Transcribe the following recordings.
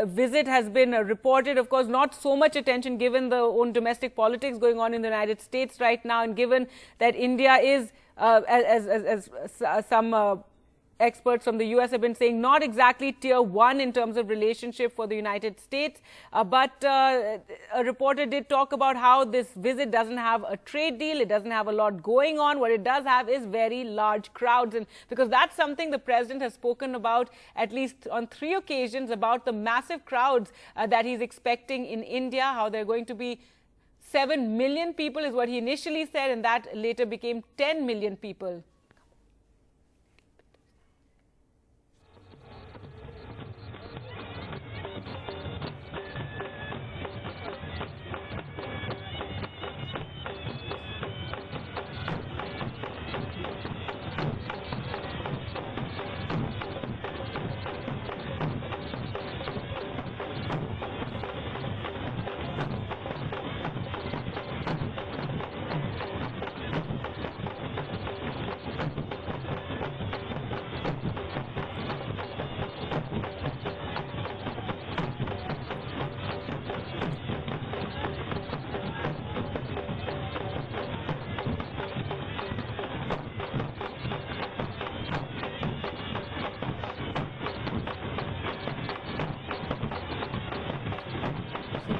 visit has been reported. Of course, not so much attention given the own domestic politics going on in the United States right now, and given that India is, as some experts from the US have been saying, not exactly tier 1 in terms of relationship for the United States. But a reporter did talk about how this visit doesn't have a trade deal. It doesn't have a lot going on. What it does have is very large crowds. And because that's something the president has spoken about at least on 3 occasions, about the massive crowds that he's expecting in India, how they're going to be 7 million people is what he initially said, and that later became 10 million people.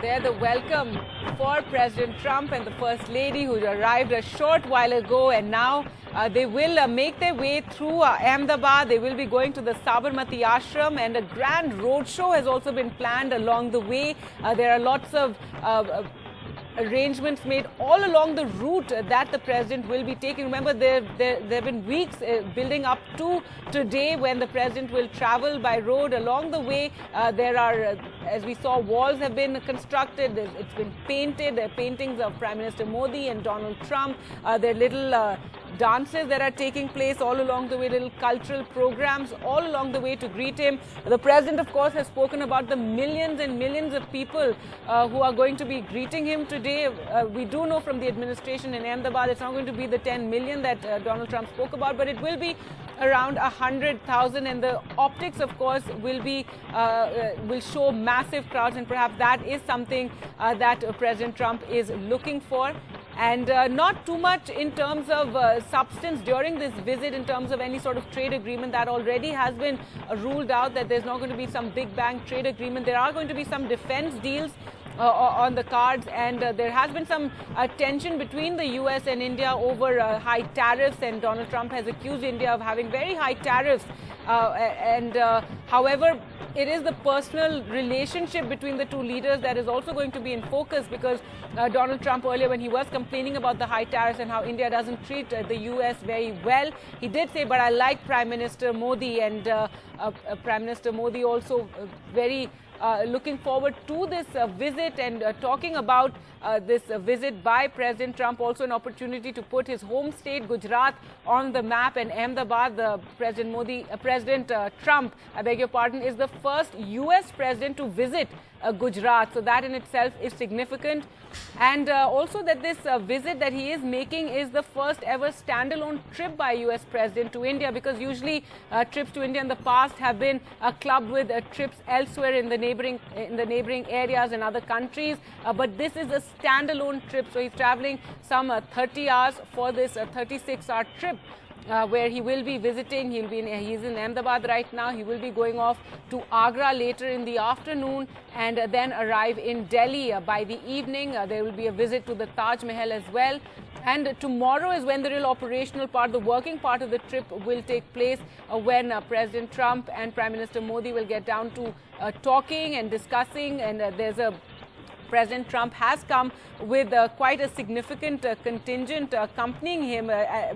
There, the welcome for President Trump and the First Lady, who arrived a short while ago, and now they will make their way through Ahmedabad. They will be going to the Sabarmati Ashram, and a grand roadshow has also been planned along the way. There are lots of arrangements made all along the route that the president will be taking. Remember, there have been weeks building up to today when the president will travel by road. Along the way, there are, as we saw, walls have been constructed. It's been painted. There are paintings of Prime Minister Modi and Donald Trump. There are little dances that are taking place all along the way, little cultural programs all along the way to greet him. The president, of course, has spoken about the millions and millions of people who are going to be greeting him today. We do know from the administration in Ahmedabad it's not going to be the 10 million that Donald Trump spoke about, but it will be around 100,000, and the optics, of course, will show massive crowds, and perhaps that is something that President Trump is looking for. And not too much in terms of substance during this visit, in terms of any sort of trade agreement that already has been ruled out, that there's not going to be some big bang trade agreement. There are going to be some defense deals on the cards, and there has been some tension between the US and India over high tariffs, and Donald Trump has accused India of having very high tariffs. However, it is the personal relationship between the two leaders that is also going to be in focus, because Donald Trump earlier, when he was complaining about the high tariffs and how India doesn't treat the US very well, he did say, but I like Prime Minister Modi, and Prime Minister Modi also very looking forward to this visit, and talking about this visit by President Trump, also an opportunity to put his home state Gujarat on the map. And Ahmedabad, President Trump, I beg your pardon, is the first US president to visit Gujarat. So that in itself is significant. And also that this visit that he is making is the first ever standalone trip by US president to India, because usually trips to India in the past have been clubbed with trips elsewhere in the neighboring areas and other countries. But this is a standalone trip. So he's traveling some 30 hours for this 36-hour trip. Where he will be visiting. He's in Ahmedabad right now. He will be going off to Agra later in the afternoon, and then arrive in Delhi by the evening. There will be a visit to the Taj Mahal as well. And tomorrow is when the real operational part, the working part of the trip will take place, when President Trump and Prime Minister Modi will get down to talking and discussing. And President Trump has come with quite a significant contingent accompanying him.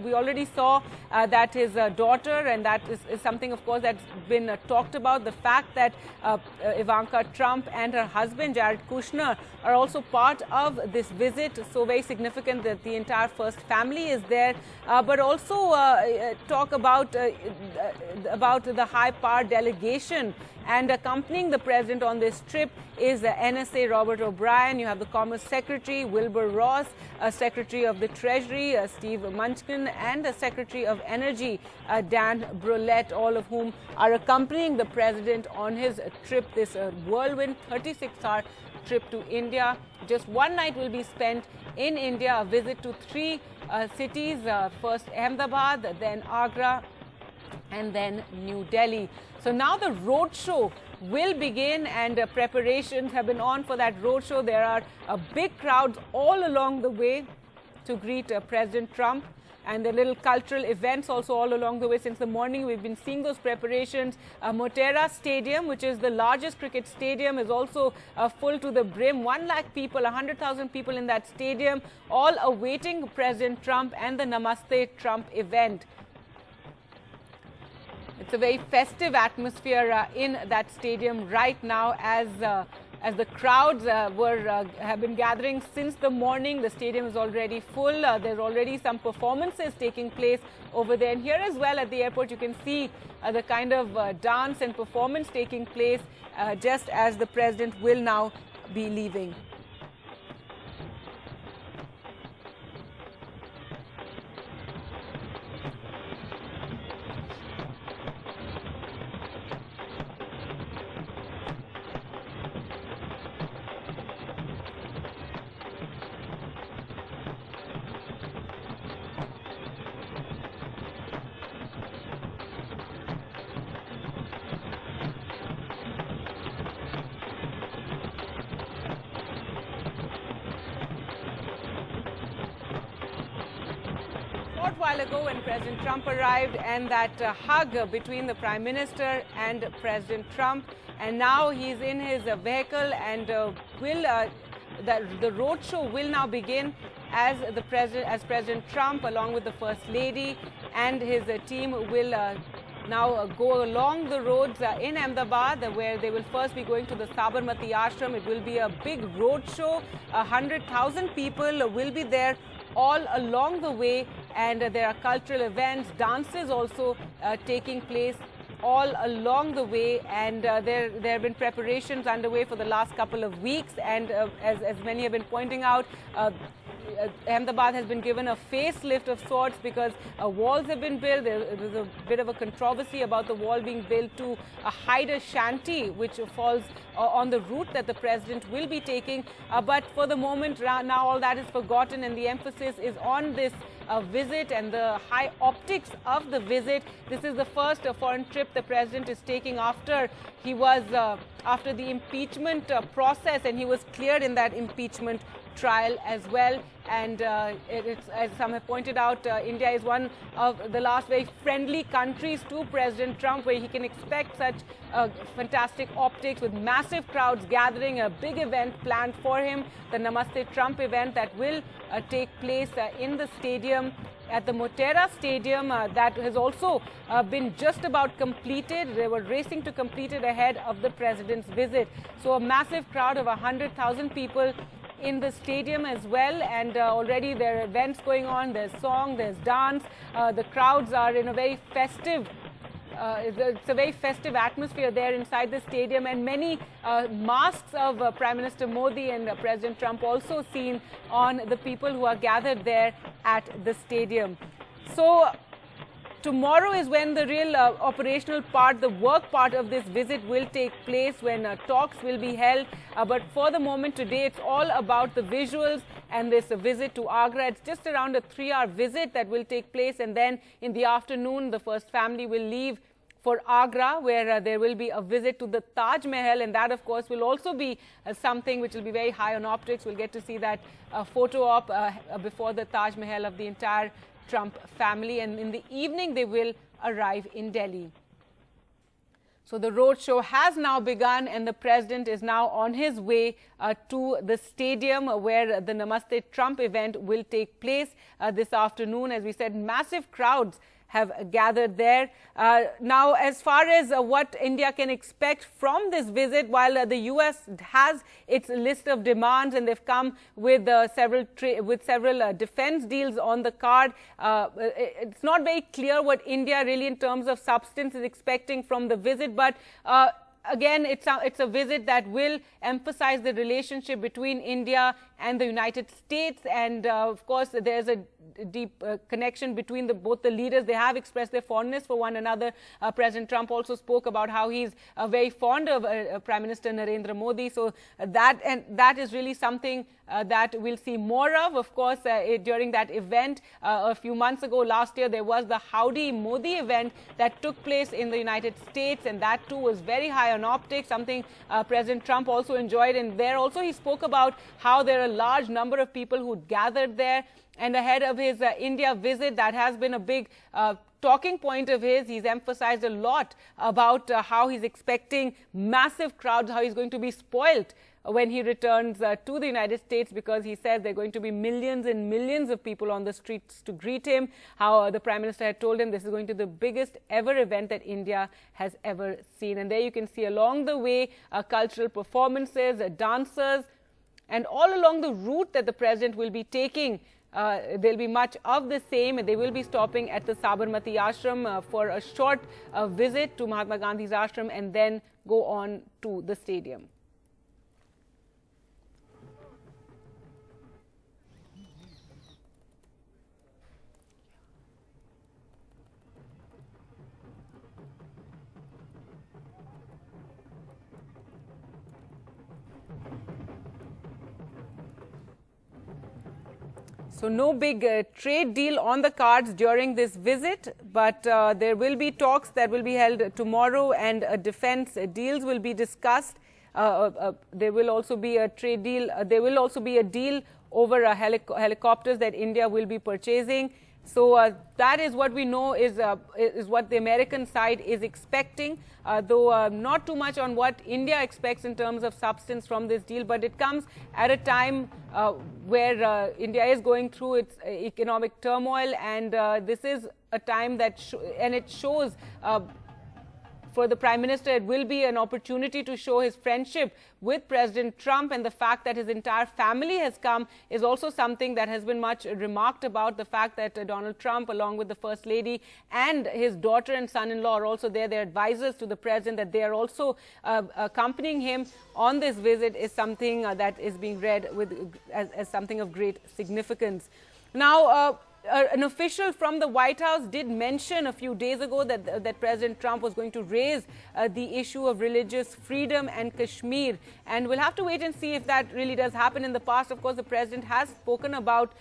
We already saw that his daughter, and that is something, of course, that's been talked about, the fact that Ivanka Trump and her husband, Jared Kushner, are also part of this visit. So very significant that the entire First family is there. But also talk about the high-power delegation And accompanying the president on this trip is NSA Robert O'Brien. You have the Commerce Secretary Wilbur Ross, Secretary of the Treasury Steve Mnuchin, and Secretary of Energy Dan Brulett, all of whom are accompanying the president on his trip, this whirlwind 36-hour trip to India. Just one night will be spent in India, a visit to three cities, first Ahmedabad, then Agra, and then New Delhi. So now the roadshow will begin, and preparations have been on for that roadshow. There are big crowds all along the way to greet President Trump, and the little cultural events also all along the way. Since the morning, we've been seeing those preparations. Motera Stadium, which is the largest cricket stadium, is also full to the brim. 1 lakh people, 100,000 people in that stadium, all awaiting President Trump and the Namaste Trump event. It's a very festive atmosphere in that stadium right now as the crowds have been gathering since the morning. The stadium is already full. There's already some performances taking place over there. And here as well at the airport, you can see the kind of dance and performance taking place just as the president will now be leaving. A short while ago when President Trump arrived, and that hug between the Prime Minister and President Trump, and now he's in his vehicle, and the roadshow will now begin as President Trump, along with the First Lady and his team, will now go along the roads in Ahmedabad, where they will first be going to the Sabarmati Ashram. It will be a big roadshow. 100,000 people will be there all along the way, and there are cultural events, dances also taking place all along the way, and there have been preparations underway for the last couple of weeks, and as many have been pointing out, Ahmedabad has been given a facelift of sorts because walls have been built. There's a bit of a controversy about the wall being built to hide a shanty which falls on the route that the president will be taking. But for the moment, now all that is forgotten, and the emphasis is on this visit and the high optics of the visit. This is the first foreign trip the president is taking after he was after the impeachment process, and he was cleared in that impeachment trial as well. And as some have pointed out, India is one of the last very friendly countries to President Trump, where he can expect such fantastic optics with massive crowds gathering. A big event planned for him, the Namaste Trump event that will take place in the stadium, at the Motera Stadium, that has also been just about completed. They were racing to complete it ahead of the president's visit. So a massive crowd of 100,000 people in the stadium as well, and already there are events going on. There's song, there's dance. The crowds are in a very festive it's a very festive atmosphere there inside the stadium, and many masks of Prime Minister Modi and President Trump also seen on the people who are gathered there at the stadium. So tomorrow is when the real operational part, the work part of this visit will take place, when talks will be held. But for the moment today, it's all about the visuals and this visit to Agra. It's just around a 3-hour visit that will take place. And then in the afternoon, the first family will leave for Agra, where there will be a visit to the Taj Mahal. And that, of course, will also be something which will be very high on optics. We'll get to see that photo op before the Taj Mahal of the entire Trump family, and in the evening they will arrive in Delhi. So the roadshow has now begun, and the president is now on his way to the stadium where the Namaste Trump event will take place this afternoon. As we said, massive crowds have gathered there. Now, as far as what India can expect from this visit, while the U.S. has its list of demands and they've come with several defense deals on the card, it's not very clear what India really in terms of substance is expecting from the visit. But again, it's a visit that will emphasize the relationship between India and the United States. And of course, there's a deep connection between both the leaders. They have expressed their fondness for one another. President Trump also spoke about how he's very fond of Prime Minister Narendra Modi. So that is really something that we'll see more of. Of course, during that event a few months ago, last year, there was the Howdy Modi event that took place in the United States, and that too was very high on optics, something President Trump also enjoyed. And there also he spoke about how there are a large number of people who gathered there. And ahead of his India visit, that has been a big talking point of his. He's emphasized a lot about how he's expecting massive crowds, how he's going to be spoilt when he returns to the United States, because he says there are going to be millions and millions of people on the streets to greet him. How the Prime Minister had told him this is going to be the biggest ever event that India has ever seen. And there you can see along the way cultural performances, dancers, and all along the route that the President will be taking. There'll be much of the same, and they will be stopping at the Sabarmati Ashram for a short visit to Mahatma Gandhi's ashram and then go on to the stadium. So no big trade deal on the cards during this visit, but there will be talks that will be held tomorrow, and defense deals will be discussed. There will also be a trade deal. There will also be a deal over helicopters that India will be purchasing. So that is what we know is what the American side is expecting, though not too much on what India expects in terms of substance from this deal. But it comes at a time where India is going through its economic turmoil, and this is a time that it shows. For the Prime Minister, it will be an opportunity to show his friendship with President Trump, and the fact that his entire family has come is also something that has been much remarked about. The fact that Donald Trump, along with the First Lady and his daughter and son-in-law, are also there. They're advisors to the President, that they are also accompanying him on this visit is something that is being read as something of great significance. Now, an official from the White House did mention a few days ago that President Trump was going to raise the issue of religious freedom and Kashmir. And we'll have to wait and see if that really does happen. In the past, of course, the President has spoken about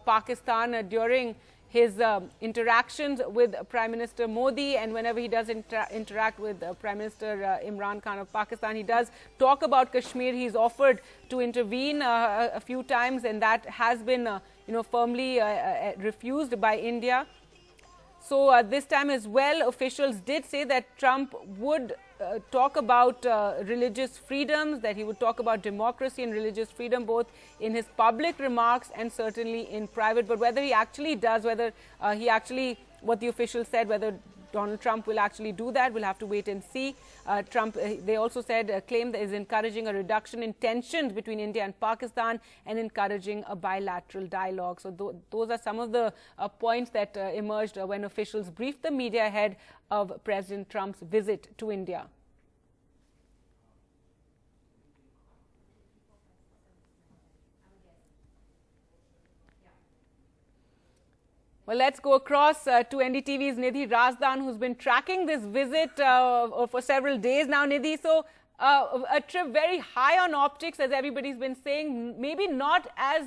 Pakistan during his interactions with Prime Minister Modi, and whenever he does interact with Prime Minister Imran Khan of Pakistan, he does talk about Kashmir. He's offered to intervene a few times, and that has been firmly refused by India. So this time as well, officials did say that Trump would talk about religious freedoms, that he would talk about democracy and religious freedom, both in his public remarks and certainly in private. But whether he actually does, what the official said, whether Donald Trump will actually do that, we'll have to wait and see. Trump, they also said, claimed is encouraging a reduction in tensions between India and Pakistan and encouraging a bilateral dialogue. So those are some of the points that emerged when officials briefed the media ahead of President Trump's visit to India. Well, let's go across to NDTV's Nidhi Razdan, who's been tracking this visit for several days now. Nidhi, so a trip very high on optics, as everybody's been saying, maybe not as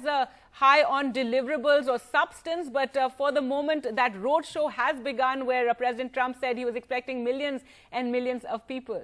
high on deliverables or substance, but for the moment that roadshow has begun, where President Trump said he was expecting millions and millions of people.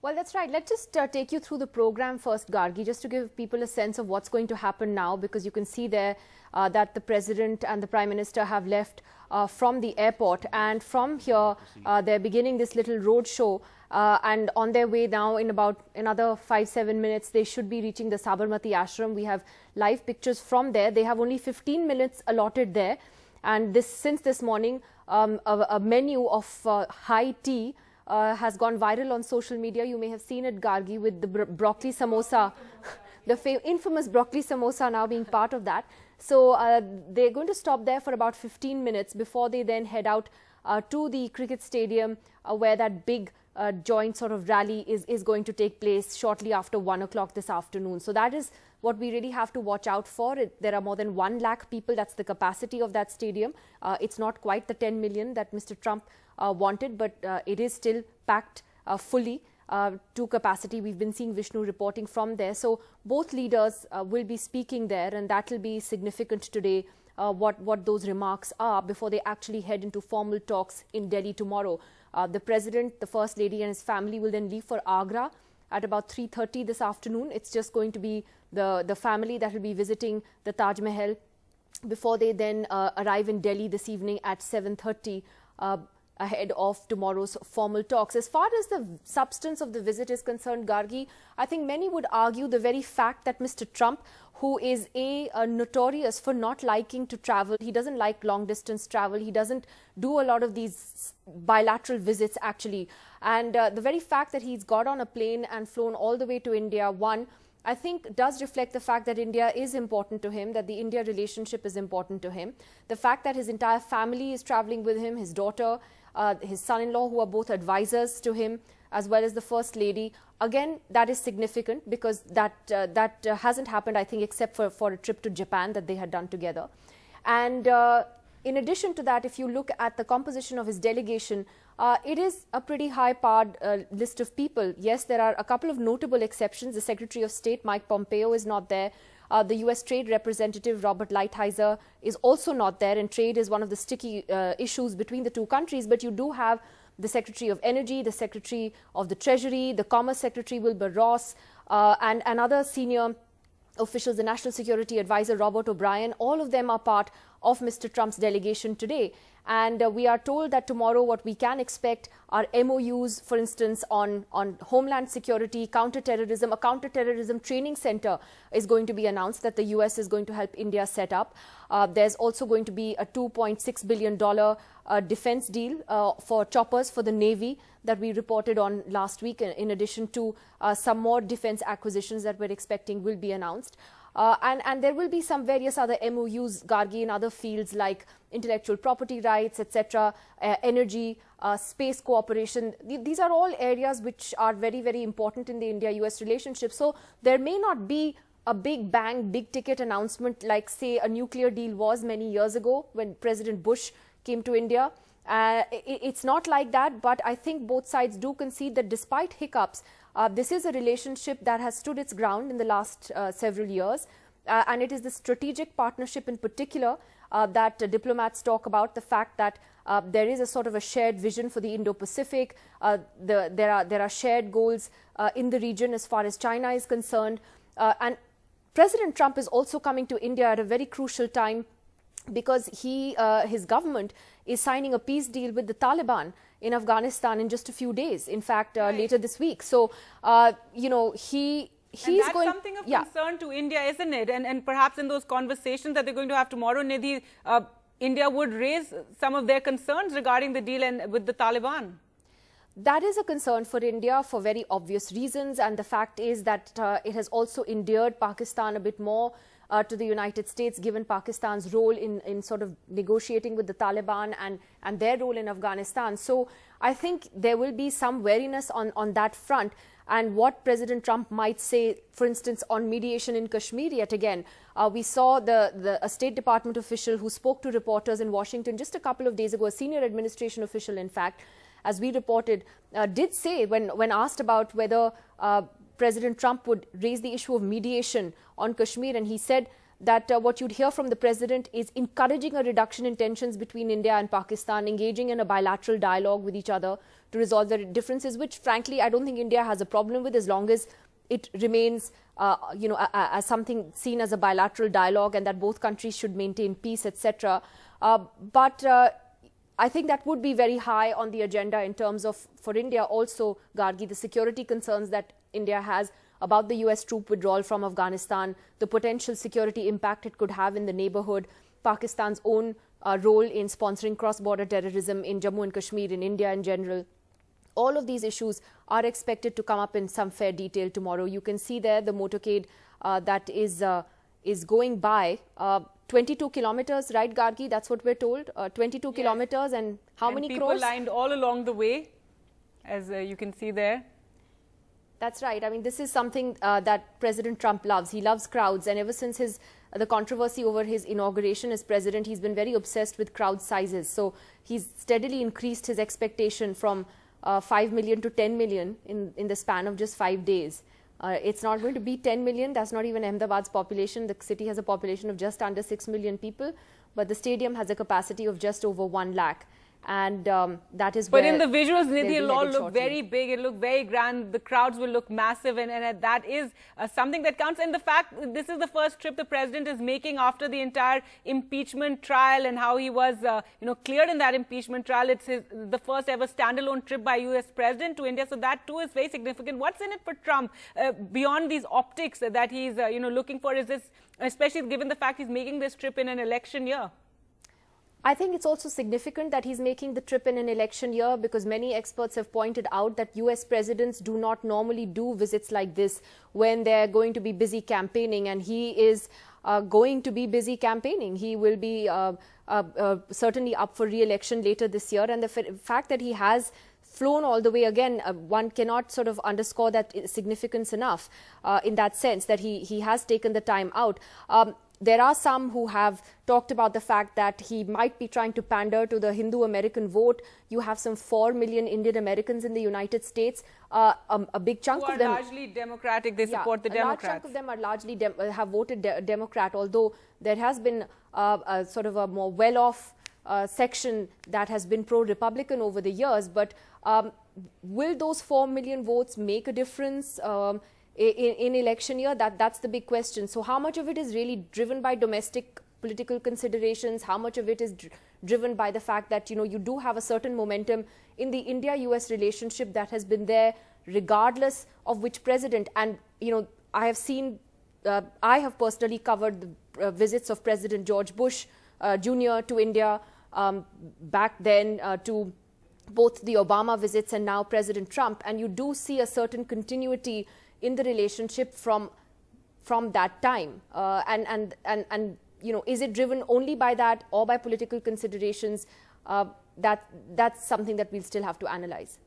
Well, that's right. Let's just take you through the program first, Gargi, just to give people a sense of what's going to happen now, because you can see there that the President and the Prime Minister have left from the airport, and from here they're beginning this little road show, and on their way now, in about another 5-7 minutes, they should be reaching the Sabarmati Ashram. We have live pictures from there. They have only 15 minutes allotted there, and since this morning a menu of high tea has gone viral on social media. You may have seen it, Gargi, with the broccoli samosa, the infamous broccoli samosa now being part of that. So they're going to stop there for about 15 minutes before they then head out to the cricket stadium where that big joint sort of rally is going to take place shortly after 1 o'clock this afternoon. So that is what we really have to watch out for. There are more than 1 lakh people. That's the capacity of that stadium. It's not quite the 10 million that Mr. Trump wanted, but it is still packed fully to capacity. We've been seeing Vishnu reporting from there. So both leaders will be speaking there, and that will be significant today, what those remarks are before they actually head into formal talks in Delhi tomorrow. The President, the First Lady and his family will then leave for Agra at about 3:30 this afternoon. It's just going to be the family that will be visiting the Taj Mahal before they then arrive in Delhi this evening at 7:30 ahead of tomorrow's formal talks. As far as the substance of the visit is concerned, Gargi, I think many would argue the very fact that Mr. Trump, who is notorious for not liking to travel, he doesn't like long distance travel, he doesn't do a lot of these bilateral visits actually, and the very fact that he's got on a plane and flown all the way to India, I think does reflect the fact that India is important to him, that the India relationship is important to him. The fact that his entire family is traveling with him, his daughter, his son-in-law, who are both advisors to him, as well as the First Lady. Again, that is significant because that hasn't happened, I think, except for a trip to Japan that they had done together. And in addition to that, if you look at the composition of his delegation, it is a pretty high-powered list of people. Yes, there are a couple of notable exceptions. The Secretary of State, Mike Pompeo, is not there. The U.S. Trade Representative, Robert Lighthizer, is also not there. And trade is one of the sticky issues between the two countries. But you do have the Secretary of Energy, the Secretary of the Treasury, the Commerce Secretary, Wilbur Ross, and other senior officials, the National Security Advisor, Robert O'Brien. All of them are part of Mr. Trump's delegation today. And we are told that tomorrow what we can expect are MOUs, for instance, on homeland security, counter-terrorism. A counter-terrorism training center is going to be announced that the US is going to help India set up. There's also going to be a $2.6 billion defense deal for choppers for the Navy that we reported on last week, in addition to some more defense acquisitions that we're expecting will be announced. And there will be some various other MOUs, Gargi, in other fields like intellectual property rights, etc., energy, space cooperation. These are all areas which are very, very important in the India-US relationship. So there may not be a big bang, big ticket announcement like, say, a nuclear deal was many years ago when President Bush came to India. It's not like that, but I think both sides do concede that despite hiccups, this is a relationship that has stood its ground in the last several years, and it is the strategic partnership in particular that diplomats talk about, the fact that there is a sort of a shared vision for the Indo-Pacific. There are shared goals in the region as far as China is concerned, and President Trump is also coming to India at a very crucial time because his government is signing a peace deal with the Taliban in Afghanistan in just a few days. In fact, later this week. So, you know, he's that's something of concern to India, isn't it? And perhaps in those conversations that they're going to have tomorrow, Nidhi, India would raise some of their concerns regarding the deal and with the Taliban. That is a concern for India for very obvious reasons. And the fact is that it has also endeared Pakistan a bit more to the United States, given Pakistan's role in sort of negotiating with the Taliban and their role in Afghanistan. So I think there will be some wariness on that front. And what President Trump might say, for instance, on mediation in Kashmir yet again. We saw a State Department official who spoke to reporters in Washington just a couple of days ago, a senior administration official, in fact, as we reported, did say when asked about whether President Trump would raise the issue of mediation on Kashmir, and he said that what you'd hear from the president is encouraging a reduction in tensions between India and Pakistan, engaging in a bilateral dialogue with each other to resolve their differences, which frankly I don't think India has a problem with, as long as it remains as something seen as a bilateral dialogue and that both countries should maintain peace, etc. But I think that would be very high on the agenda in terms of, for India also, Gargi, the security concerns that India has about the US troop withdrawal from Afghanistan, the potential security impact it could have in the neighborhood, Pakistan's own role in sponsoring cross-border terrorism in Jammu and Kashmir, in India in general. All of these issues are expected to come up in some fair detail tomorrow. You can see there the motorcade that is going by 22 kilometers, right, Gargi? That's what we're told. 22 kilometers, and how many crores? People lined all along the way. as you can see there. That's right. I mean, this is something that President Trump loves. He loves crowds, and ever since the controversy over his inauguration as president, he's been very obsessed with crowd sizes. So he's steadily increased his expectation from 5 million to 10 million in the span of just 5 days. It's not going to be 10 million. That's not even Ahmedabad's population. The city has a population of just under 6 million people, but the stadium has a capacity of just over 1 lakh. And that is but where... in the visuals, Nidhi, it'll all look shortly. very big. It'll look very grand. The crowds will look massive. And that is something that counts. And the fact this is the first trip the president is making after the entire impeachment trial and how he was, cleared in that impeachment trial. It's the first ever standalone trip by U.S. president to India. So that too is very significant. What's in it for Trump beyond these optics that he's, looking for? Is this, especially given the fact he's making this trip in an election year? I think it's also significant that he's making the trip in an election year, because many experts have pointed out that US presidents do not normally do visits like this when they're going to be busy campaigning, and he is going to be busy campaigning. He will be certainly up for re-election later this year, and the fact that he has flown all the way, again, one cannot sort of underscore that significance enough in that sense that he has taken the time out. There are some who have talked about the fact that he might be trying to pander to the Hindu American vote. You have some 4 million Indian Americans in the United States. A big chunk of them are largely Democratic. They support the Democrats. A large chunk of them are largely have voted Democrat, although there has been a sort of a more well-off section that has been pro-Republican over the years. But will those 4 million votes make a difference in election year? That's the big question. So how much of it is really driven by domestic political considerations? How much of it is driven by the fact that, you do have a certain momentum in the India-US relationship that has been there regardless of which president? And, I have seen, I have personally covered the visits of President George Bush Jr. to India, back then to both the Obama visits and now President Trump. And you do see a certain continuity in the relationship from that time, and is it driven only by that or by political considerations? That's something that we'll still have to analyze.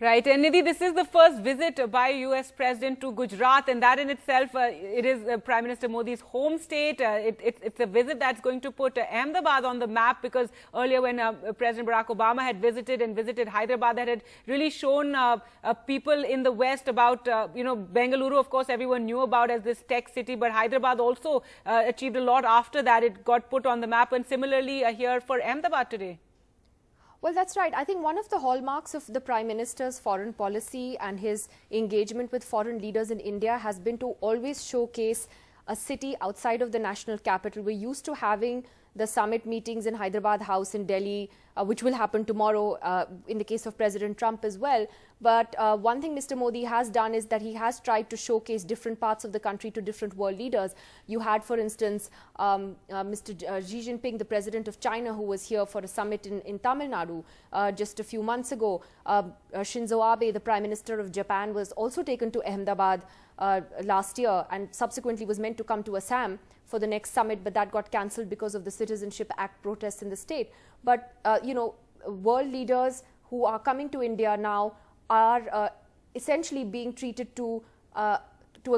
Right, and Nidhi, this is the first visit by US President to Gujarat, and that in itself, it is Prime Minister Modi's home state. It's a visit that's going to put Ahmedabad on the map, because earlier when President Barack Obama had visited Hyderabad, that had really shown people in the West about, Bengaluru, of course, everyone knew about as this tech city, but Hyderabad also achieved a lot after that. It got put on the map, and similarly here for Ahmedabad today. Well, that's right. I think one of the hallmarks of the Prime Minister's foreign policy and his engagement with foreign leaders in India has been to always showcase a city outside of the national capital. We're used to having the summit meetings in Hyderabad House in Delhi, which will happen tomorrow in the case of President Trump as well. But one thing Mr. Modi has done is that he has tried to showcase different parts of the country to different world leaders. You had, for instance, Mr. Xi Jinping, the president of China, who was here for a summit in Tamil Nadu just a few months ago. Shinzo Abe, the Prime Minister of Japan, was also taken to Ahmedabad last year and subsequently was meant to come to Assam for the next summit, but that got cancelled because of the Citizenship Act protests in the state. But, world leaders who are coming to India now are essentially being treated to a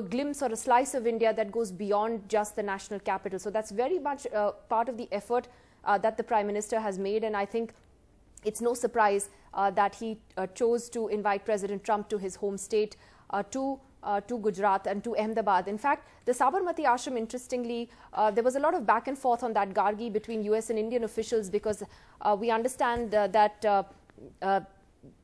glimpse or a slice of India that goes beyond just the national capital. So that's very much part of the effort that the Prime Minister has made, and I think it's no surprise that he chose to invite President Trump to his home state, to Gujarat and to Ahmedabad. In fact, the Sabarmati Ashram, interestingly, there was a lot of back and forth on that Gargi between US and Indian officials, because we understand that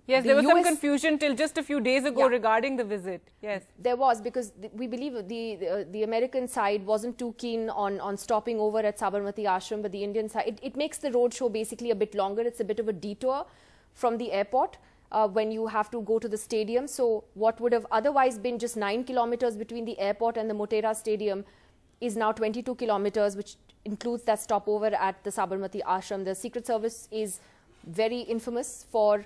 yes, there was some confusion till just a few days ago regarding the visit. Yes, there was, because we believe the American side wasn't too keen on stopping over at Sabarmati Ashram, but the Indian side, it makes the roadshow basically a bit longer. It's a bit of a detour from the airport when you have to go to the stadium. So what would have otherwise been just 9 kilometers between the airport and the Motera stadium is now 22 kilometers, which includes that stopover at the Sabarmati Ashram. The Secret Service is very infamous for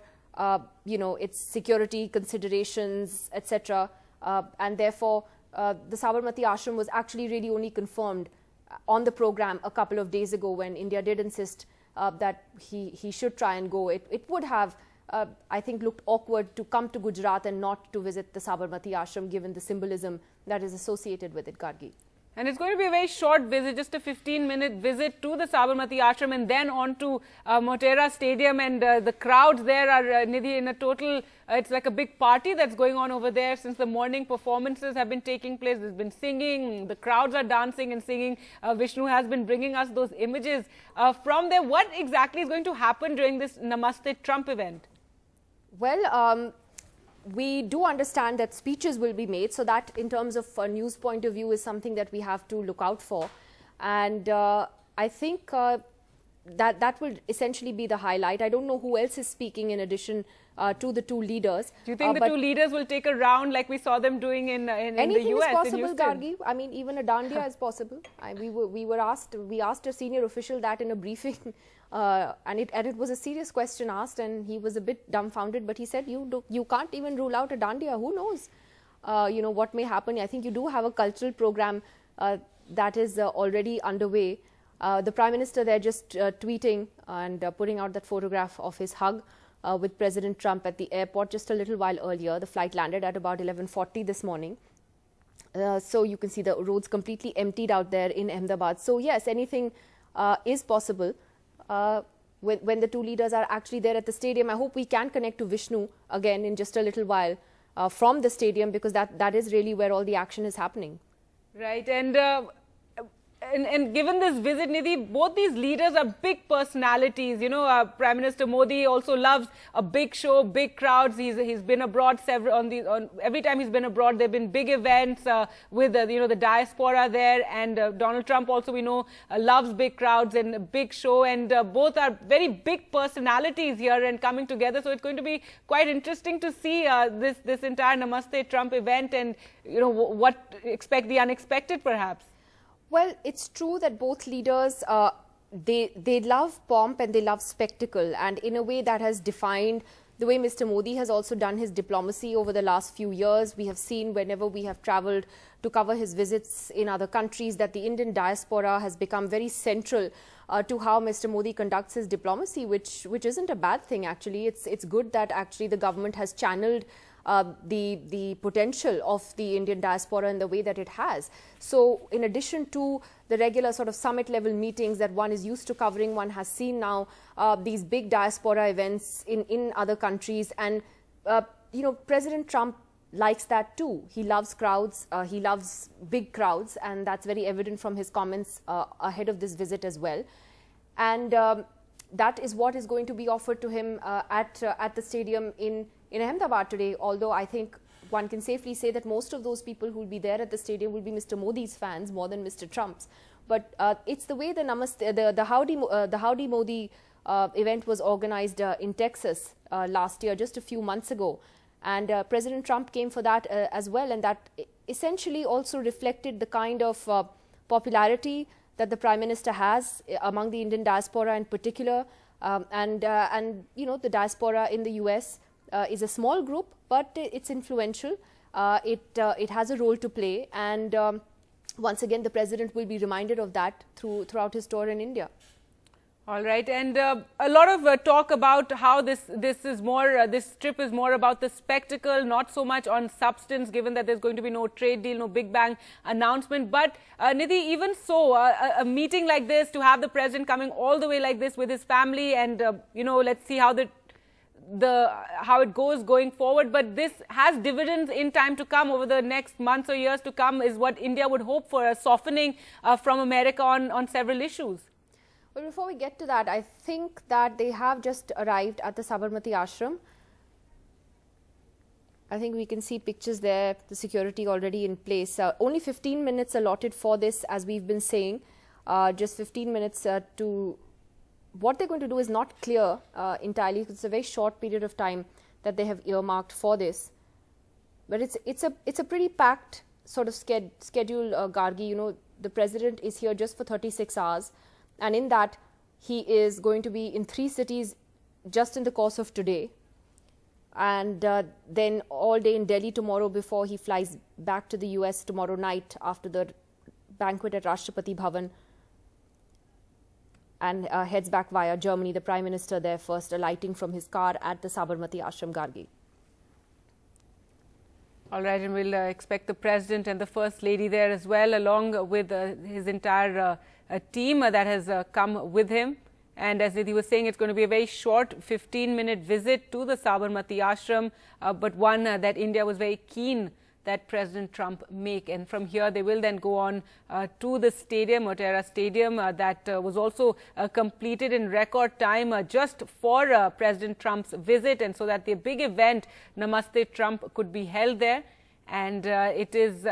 its security considerations, etc. And therefore, the Sabarmati Ashram was actually really only confirmed on the program a couple of days ago when India did insist that he should try and go. It would have I think, looked awkward to come to Gujarat and not to visit the Sabarmati Ashram, given the symbolism that is associated with it, Gargi. And it's going to be a very short visit, just a 15-minute visit to the Sabarmati Ashram and then on to Motera Stadium. And the crowds there are, Nidhi, in a total, it's like a big party that's going on over there since the morning performances have been taking place. There's been singing, the crowds are dancing and singing. Vishnu has been bringing us those images from there. What exactly is going to happen during this Namaste Trump event? Well, we do understand that speeches will be made, so that in terms of a news point of view is something that we have to look out for. And I think that will essentially be the highlight. I don't know who else is speaking in addition to the two leaders. Do you think the two leaders will take a round like we saw them doing in the US? Anything is possible, Gargi. I mean, even a dandiya is possible. We asked a senior official that in a briefing, and it was a serious question asked, and he was a bit dumbfounded. But he said, you can't even rule out a dandiya. Who knows? What may happen. I think you do have a cultural program that is already underway. The Prime Minister there just tweeting and putting out that photograph of his hug with President Trump at the airport just a little while earlier. The flight landed at about 11:40 this morning. So you can see the roads completely emptied out there in Ahmedabad. So yes, anything is possible when the two leaders are actually there at the stadium. I hope we can connect to Vishnu again in just a little while from the stadium, because that is really where all the action is happening. Right. And given this visit, Nidhi, both these leaders are big personalities. Prime Minister Modi also loves a big show, big crowds. He's been abroad every time he's been abroad. There've been big events with the diaspora there, and Donald Trump also, we know, loves big crowds and a big show. And both are very big personalities here and coming together. So it's going to be quite interesting to see this entire Namaste Trump event, and what expect the unexpected, perhaps. Well, it's true that both leaders, they love pomp and they love spectacle, and in a way that has defined the way Mr. Modi has also done his diplomacy over the last few years. We have seen whenever we have travelled to cover his visits in other countries that the Indian diaspora has become very central to how Mr. Modi conducts his diplomacy, which isn't a bad thing actually. It's good that actually the government has channeled the potential of the Indian diaspora in the way that it has. So in addition to the regular sort of summit level meetings that one is used to covering, one has seen now these big diaspora events in other countries. And President Trump likes that too. He loves crowds, he loves big crowds, and that's very evident from his comments ahead of this visit as well. And that is what is going to be offered to him at the stadium in Ahmedabad today, although I think one can safely say that most of those people who will be there at the stadium will be Mr. Modi's fans more than Mr. Trump's. But it's the way the Namaste, the Howdy Modi event was organized in Texas last year, just a few months ago. And President Trump came for that as well, and that essentially also reflected the kind of popularity that the Prime Minister has among the Indian diaspora in particular, and the diaspora in the US is a small group, but it's influential. It has a role to play, and once again, the President will be reminded of that throughout his tour in India. All right, and a lot of talk about how this trip is more about the spectacle, not so much on substance, given that there's going to be no trade deal, no Big Bang announcement. But Nidhi, even so, a meeting like this, to have the President coming all the way like this with his family, and let's see how how it goes going forward. But this has dividends in time to come, over the next months or years to come, is what India would hope for, a softening from America on several issues. Well, before we get to that, I think that they have just arrived at the Sabarmati Ashram. I think we can see pictures there, the security already in place. Only 15 minutes allotted for this, as we've been saying. Just 15 minutes to... What they're going to do is not clear entirely. It's a very short period of time that they have earmarked for this. But it's a pretty packed sort of schedule, Gargi. The President is here just for 36 hours. And in that, he is going to be in 3 cities just in the course of today. And then all day in Delhi tomorrow before he flies back to the US tomorrow night after the banquet at Rashtrapati Bhavan. and heads back via Germany. The Prime Minister there first alighting from his car at the Sabarmati Ashram, Gargi. All right, and we'll expect the President and the First Lady there as well, along with his entire team that has come with him. And as he was saying, it's going to be a very short 15-minute visit to the Sabarmati Ashram, but one that India was very keen that President Trump make. And from here, they will then go on to the stadium, Motera Stadium, that was also completed in record time just for President Trump's visit, and so that the big event, Namaste Trump, could be held there. And it is...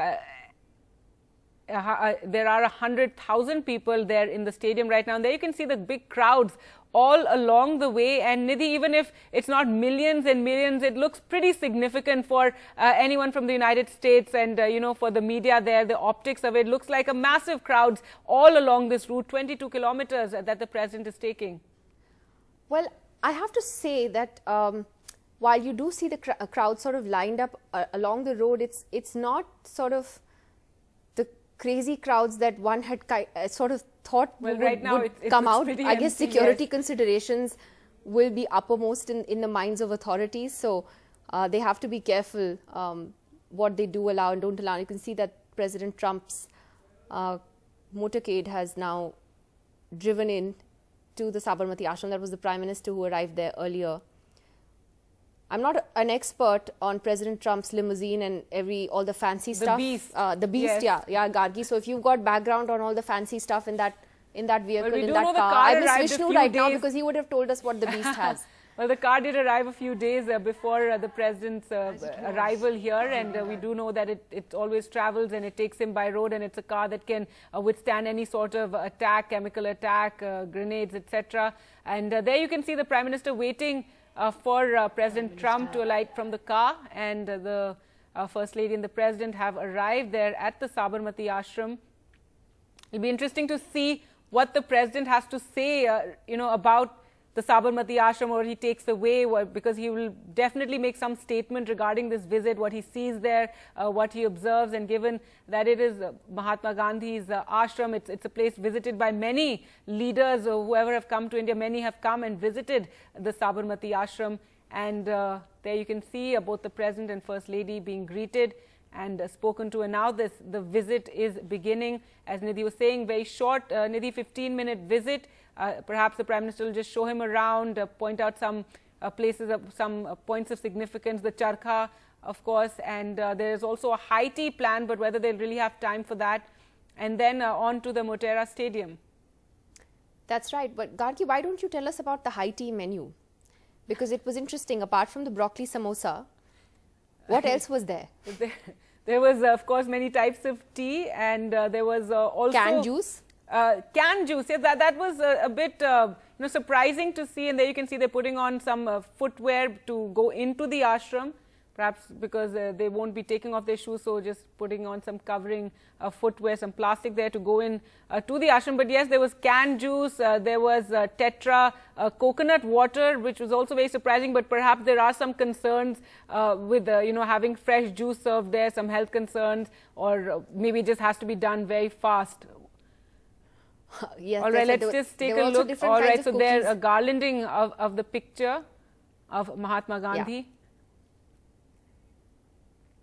there are 100,000 people there in the stadium right now. And there you can see the big crowds all along the way. And Nidhi, even if it's not millions and millions, it looks pretty significant for anyone from the United States and, you know, for the media there. The optics of it looks like a massive crowds all along this route, 22 kilometers that the president is taking. Well, I have to say that while you do see the crowd sort of lined up along the road, it's not sort of crazy crowds that one had sort of thought would come out. I guess security considerations will be uppermost in the minds of authorities. So they have to be careful what they do allow and don't allow. You can see that President Trump's motorcade has now driven in to the Sabarmati Ashram. That was the Prime Minister who arrived there earlier. I'm not an expert on President Trump's limousine and all the fancy stuff. The beast, yes. yeah, Gargi. So if you've got background on all the fancy stuff in that vehicle, well, in that car, I miss Vishnu right now because he would have told us what the beast has. Well, the car did arrive a few days before the president's arrival here, and we do know that it always travels and it takes him by road, and it's a car that can withstand any sort of attack, chemical attack, grenades, etc. And there you can see the Prime Minister waiting for President Trump to alight from the car, and the First Lady and the President have arrived there at the Sabarmati Ashram. It'll be interesting to see what the President has to say, you know, about the Sabarmati Ashram, or he takes away, because he will definitely make some statement regarding this visit, what he sees there, what he observes. And given that it is Mahatma Gandhi's ashram, it's a place visited by many leaders, whoever have come to India, many have come and visited the Sabarmati Ashram. And there you can see both the President and First Lady being greeted and spoken to. And now the visit is beginning. As Nidhi was saying, very short, Nidhi, 15-minute visit. Perhaps the Prime Minister will just show him around, point out some places, some points of significance, the charkha, of course, and there is also a high tea plan, but whether they'll really have time for that. And then on to the Motera Stadium. That's right. But Gargi, why don't you tell us about the high tea menu? Because it was interesting. Apart from the broccoli samosa, what else was there? There was, of course, many types of tea, and there was also... Canned juice? Canned juice, yes, that was a bit you know, surprising to see. And there you can see they're putting on some footwear to go into the ashram, perhaps because they won't be taking off their shoes, so just putting on some covering footwear, some plastic there to go in to the ashram. But yes, there was canned juice, there was Tetra coconut water, which was also very surprising. But perhaps there are some concerns with you know, having fresh juice served there, some health concerns, or maybe it just has to be done very fast. Yes, all right, let's just take a look. All right, so there's a garlanding of the picture of Mahatma Gandhi. Yeah.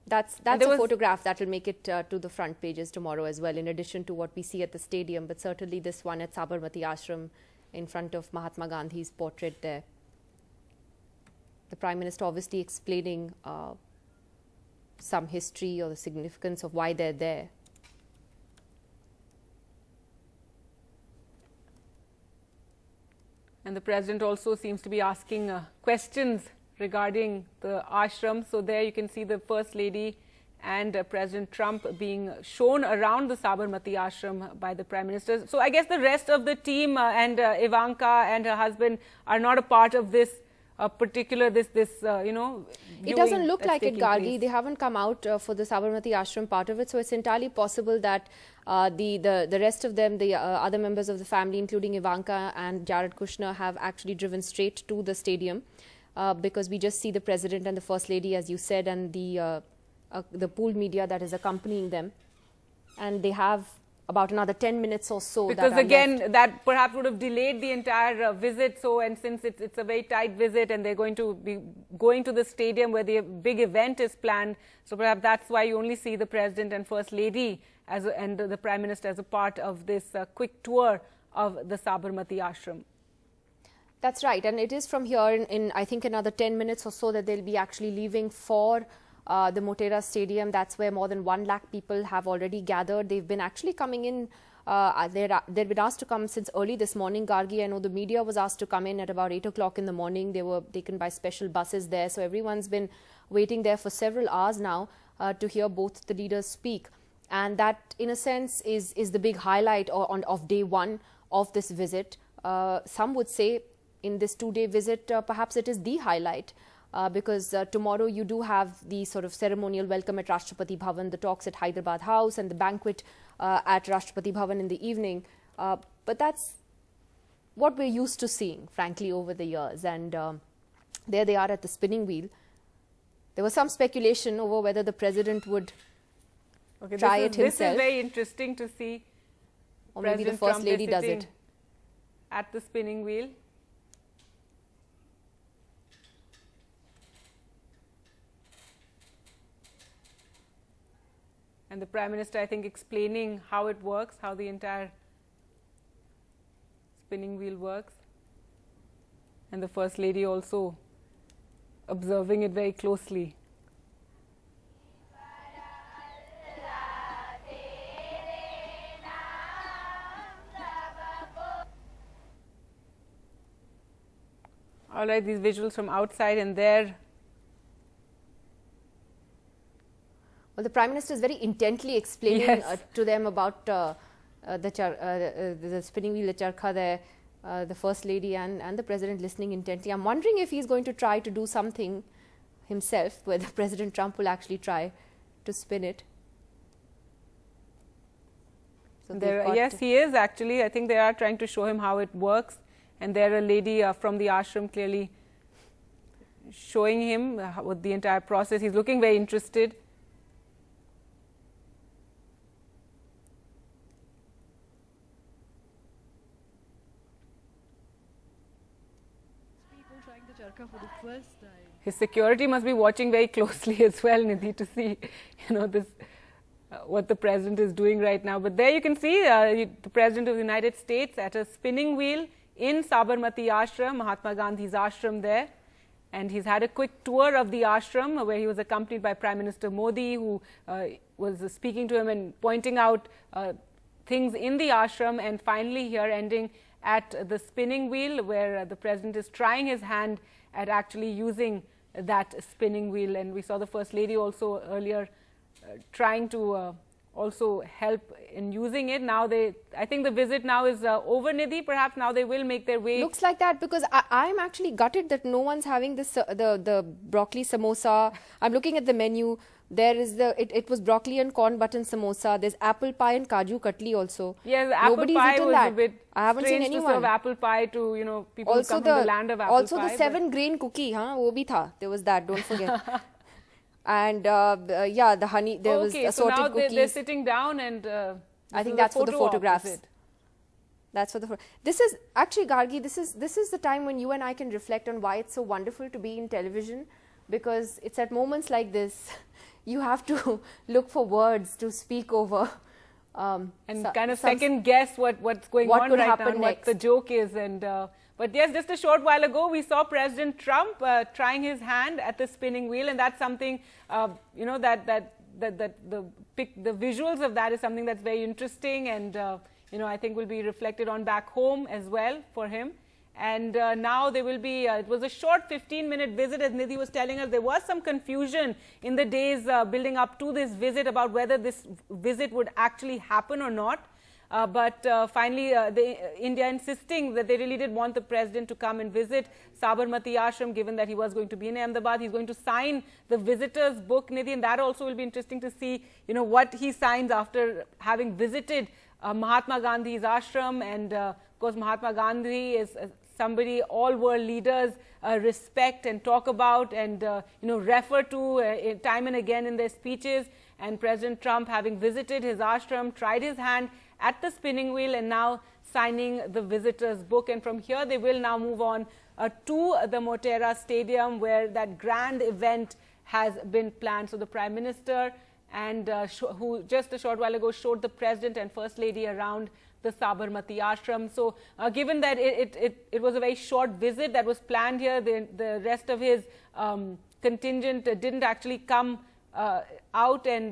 That's a photograph that will make it to the front pages tomorrow as well, in addition to what we see at the stadium, but certainly this one at Sabarmati Ashram in front of Mahatma Gandhi's portrait there. The Prime Minister obviously explaining some history or the significance of why they're there. And the President also seems to be asking questions regarding the ashram. So there you can see the First Lady and President Trump being shown around the Sabarmati Ashram by the Prime Minister. So I guess the rest of the team and Ivanka and her husband are not a part of this particular, you know, it doesn't look like it, Gargi. They haven't come out for the Sabarmati Ashram part of it. So it's entirely possible that the rest of them, the other members of the family, including Ivanka and Jared Kushner, have actually driven straight to the stadium because we just see the President and the First Lady, as you said, and the pooled media that is accompanying them. And they have about another 10 minutes or so. Because that again, left. that perhaps would have delayed the entire visit. So, and since it's a very tight visit and they're going to be going to the stadium where the big event is planned, so perhaps that's why you only see the President and First Lady and the Prime Minister as a part of this quick tour of the Sabarmati Ashram. That's right, and it is from here in I think another 10 minutes or so that they'll be actually leaving for the Motera Stadium. That's where more than 1 lakh people have already gathered. They've been actually coming in. They've been asked to come since early this morning, Gargi. I know the media was asked to come in at about 8 o'clock in the morning. They were taken by special buses there. So everyone's been waiting there for several hours now to hear both the leaders speak. And that, in a sense, is the big highlight of day one of this visit. Some would say in this 2-day visit, perhaps it is the highlight. Because tomorrow you do have the sort of ceremonial welcome at Rashtrapati Bhavan, the talks at Hyderabad House and the banquet at Rashtrapati Bhavan in the evening. But that's what we're used to seeing, frankly, over the years. And there they are at the spinning wheel. There was some speculation over whether the President would try it himself. This is very interesting to see. Or maybe the First Lady does it. At the spinning wheel. And the Prime Minister, I think, explaining how it works, how the entire spinning wheel works. And the First Lady also observing it very closely. All right, these visuals from outside, and there. Well, the Prime Minister is very intently explaining to them about the spinning wheel, the charkha there, the First Lady and the President listening intently. I'm wondering if he's going to try to do something himself, whether President Trump will actually try to spin it. So yes, he is actually. I think they are trying to show him how it works. And there a lady from the ashram clearly showing him with the entire process. He's looking very interested. For the first time. His security must be watching very closely as well, Nidhi, to see, this what the President is doing right now. But there you can see the President of the United States at a spinning wheel in Sabarmati Ashram, Mahatma Gandhi's ashram there. And he's had a quick tour of the ashram where he was accompanied by Prime Minister Modi, who was speaking to him and pointing out things in the ashram, and finally here ending at the spinning wheel where the President is trying his hand at actually using that spinning wheel. And we saw the First Lady also earlier trying to also help in using it. Now I think the visit now is over, Nidhi. Perhaps now they will make their way. Looks like that, because I'm actually gutted that no one's having this the broccoli samosa. I'm looking at the menu. There is it was broccoli and corn button samosa. There's apple pie and kaju katli also. Yes, apple Nobody's pie eaten was that. a bit I haven't seen strange anyone. to serve apple pie to people also who come from the land of apple also pie. Also the 7-grain cookie, wo bhi tha. There was that, don't forget. And yeah, the honey, there was assorted so now cookies. they're sitting down, and I think that's for the photographs. That's for the this is actually, Gargi, this is the time when you and I can reflect on why it's so wonderful to be in television, because it's at moments like this you have to look for words to speak over and kind of second guess what's going on right now and what the joke is. And but yes, just a short while ago we saw President Trump trying his hand at the spinning wheel, and that's something that the visuals of that is something that's very interesting, and I think will be reflected on back home as well for him. And now there will be, it was a short 15-minute visit, as Nidhi was telling us. There was some confusion in the days building up to this visit about whether this visit would actually happen or not. But finally, India insisting that they really did want the President to come and visit Sabarmati Ashram, given that he was going to be in Ahmedabad. He's going to sign the visitor's book, Nidhi, and that also will be interesting to see, what he signs after having visited Mahatma Gandhi's ashram. And of course, Mahatma Gandhi is somebody all world leaders respect and talk about and refer to time and again in their speeches. And President Trump, having visited his ashram, tried his hand at the spinning wheel and now signing the visitors' book. And from here, they will now move on to the Motera Stadium, where that grand event has been planned. So the Prime Minister, and who just a short while ago showed the President and First Lady around the Sabarmati Ashram. So given that it was a very short visit that was planned here, the rest of his contingent didn't actually come out and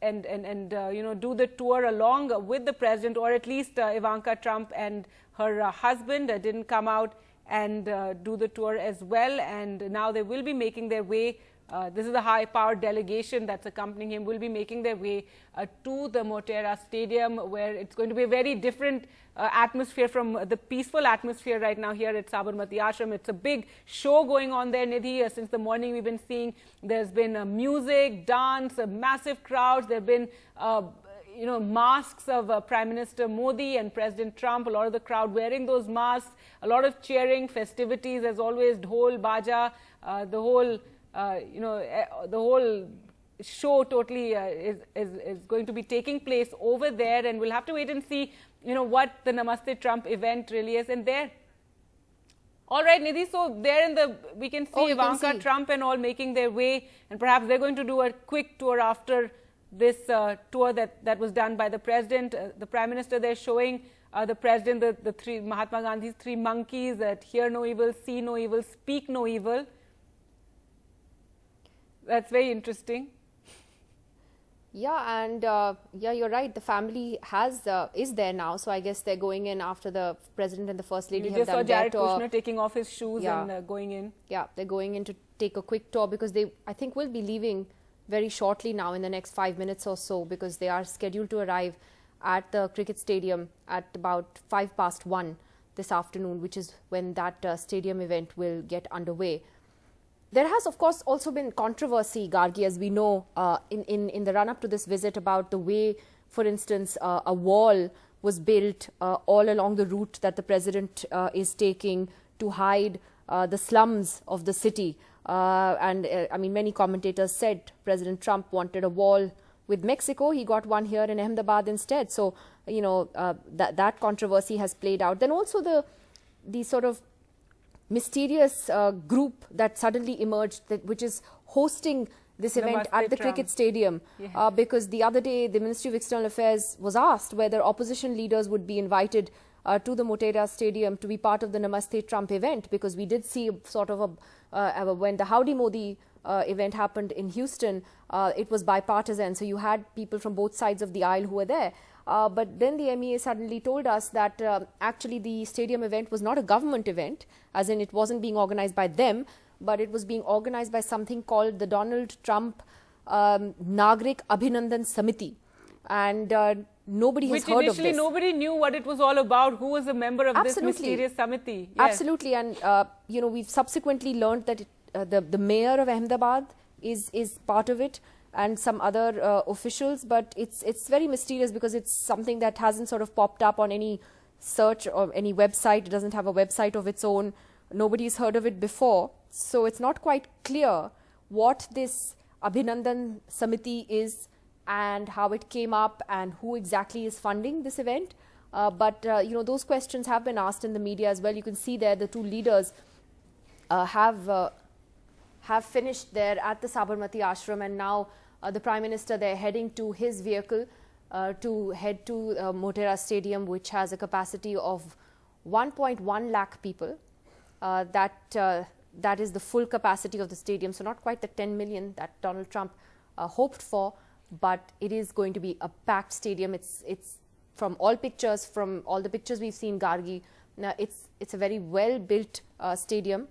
do the tour along with the President, or at least Ivanka Trump and her husband didn't come out and do the tour as well. And now they will be making their way. This is a high-powered delegation that's accompanying him, will be making their way to the Motera Stadium, where it's going to be a very different atmosphere from the peaceful atmosphere right now here at Sabarmati Ashram. It's a big show going on there, Nidhi. Since the morning we've been seeing there's been music, dance, massive crowds. There have been masks of Prime Minister Modi and President Trump, a lot of the crowd wearing those masks, a lot of cheering, festivities as always, dhol, baja, the whole show totally is going to be taking place over there, and we'll have to wait and see, what the Namaste Trump event really is. And there, all right, Nidhi, so there we can see Ivanka Trump and all making their way, and perhaps they're going to do a quick tour after this tour that was done by the President. The Prime Minister, they're showing the President the three Mahatma Gandhi's three monkeys, that hear no evil, see no evil, speak no evil. That's very interesting. Yeah, and yeah, you're right. The family is there now, so I guess they're going in after the President and the First Lady have done their tour. Jared Kushner taking off his shoes and going in. Yeah, they're going in to take a quick tour, because they, I think, will be leaving very shortly now in the next 5 minutes or so, because they are scheduled to arrive at the cricket stadium at about 1:05 this afternoon, which is when that stadium event will get underway. There has, of course, also been controversy, Gargi, as we know, in the run-up to this visit, about the way, for instance, a wall was built all along the route that the President is taking to hide the slums of the city. I mean, many commentators said President Trump wanted a wall with Mexico. He got one here in Ahmedabad instead. So, that controversy has played out. Then also the sort of mysterious group that suddenly emerged, which is hosting this event at the cricket stadium, because the other day the Ministry of External Affairs was asked whether opposition leaders would be invited to the Motera Stadium to be part of the Namaste Trump event, because we did see sort of when the Howdy Modi event happened in Houston, it was bipartisan, so you had people from both sides of the aisle who were there. But then the MEA suddenly told us that actually the stadium event was not a government event, as in it wasn't being organized by them, but it was being organized by something called the Donald Trump Nagrik Abhinandan Samiti. And nobody has heard of this. Initially nobody knew what it was all about, who was a member of this mysterious Samiti. Yes. Absolutely. And, we've subsequently learned that the mayor of Ahmedabad is part of it, and some other officials, but it's very mysterious, because it's something that hasn't sort of popped up on any search or any website. It doesn't have a website of its own. Nobody's heard of it before. So it's not quite clear what this Abhinandan Samiti is and how it came up and who exactly is funding this event. But those questions have been asked in the media as well. You can see there the two leaders have finished there at the Sabarmati Ashram, and now the Prime Minister, they're heading to his vehicle to head to Motera Stadium, which has a capacity of 1.1 lakh people. That is the full capacity of the stadium, so not quite the 10 million that Donald Trump hoped for, but it is going to be a packed stadium. It's from all the pictures we've seen, Gargi, it's a very well-built stadium.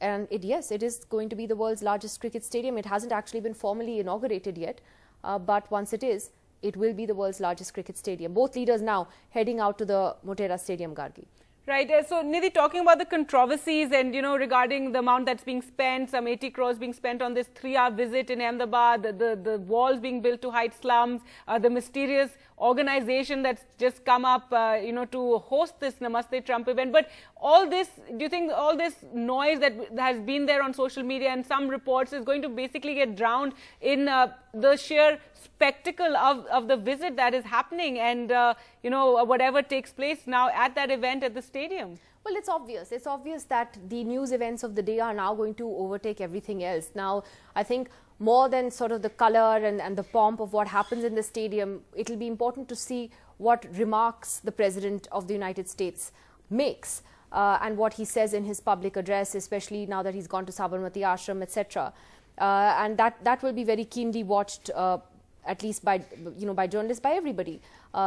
And it is going to be the world's largest cricket stadium. It hasn't actually been formally inaugurated yet, but once it is, it will be the world's largest cricket stadium. Both leaders now heading out to the Motera Stadium, Gargi. Right. So, Nidhi, talking about the controversies and, regarding the amount that's being spent, some 80 crores being spent on this 3-hour visit in Ahmedabad, the walls being built to hide slums, the mysterious organization that's just come up, to host this Namaste Trump event. But all this, do you think all this noise that has been there on social media and some reports is going to basically get drowned in the sheer spectacle of the visit that is happening and, whatever takes place now at that event at the stadium? Well, it's obvious. It's obvious that the news events of the day are now going to overtake everything else. Now, I think more than sort of the color and the pomp of what happens in the stadium, it'll be important to see what remarks the President of the United States makes and what he says in his public address, especially now that he's gone to Sabarmati Ashram, etc. And that will be very keenly watched, at least by journalists, by everybody.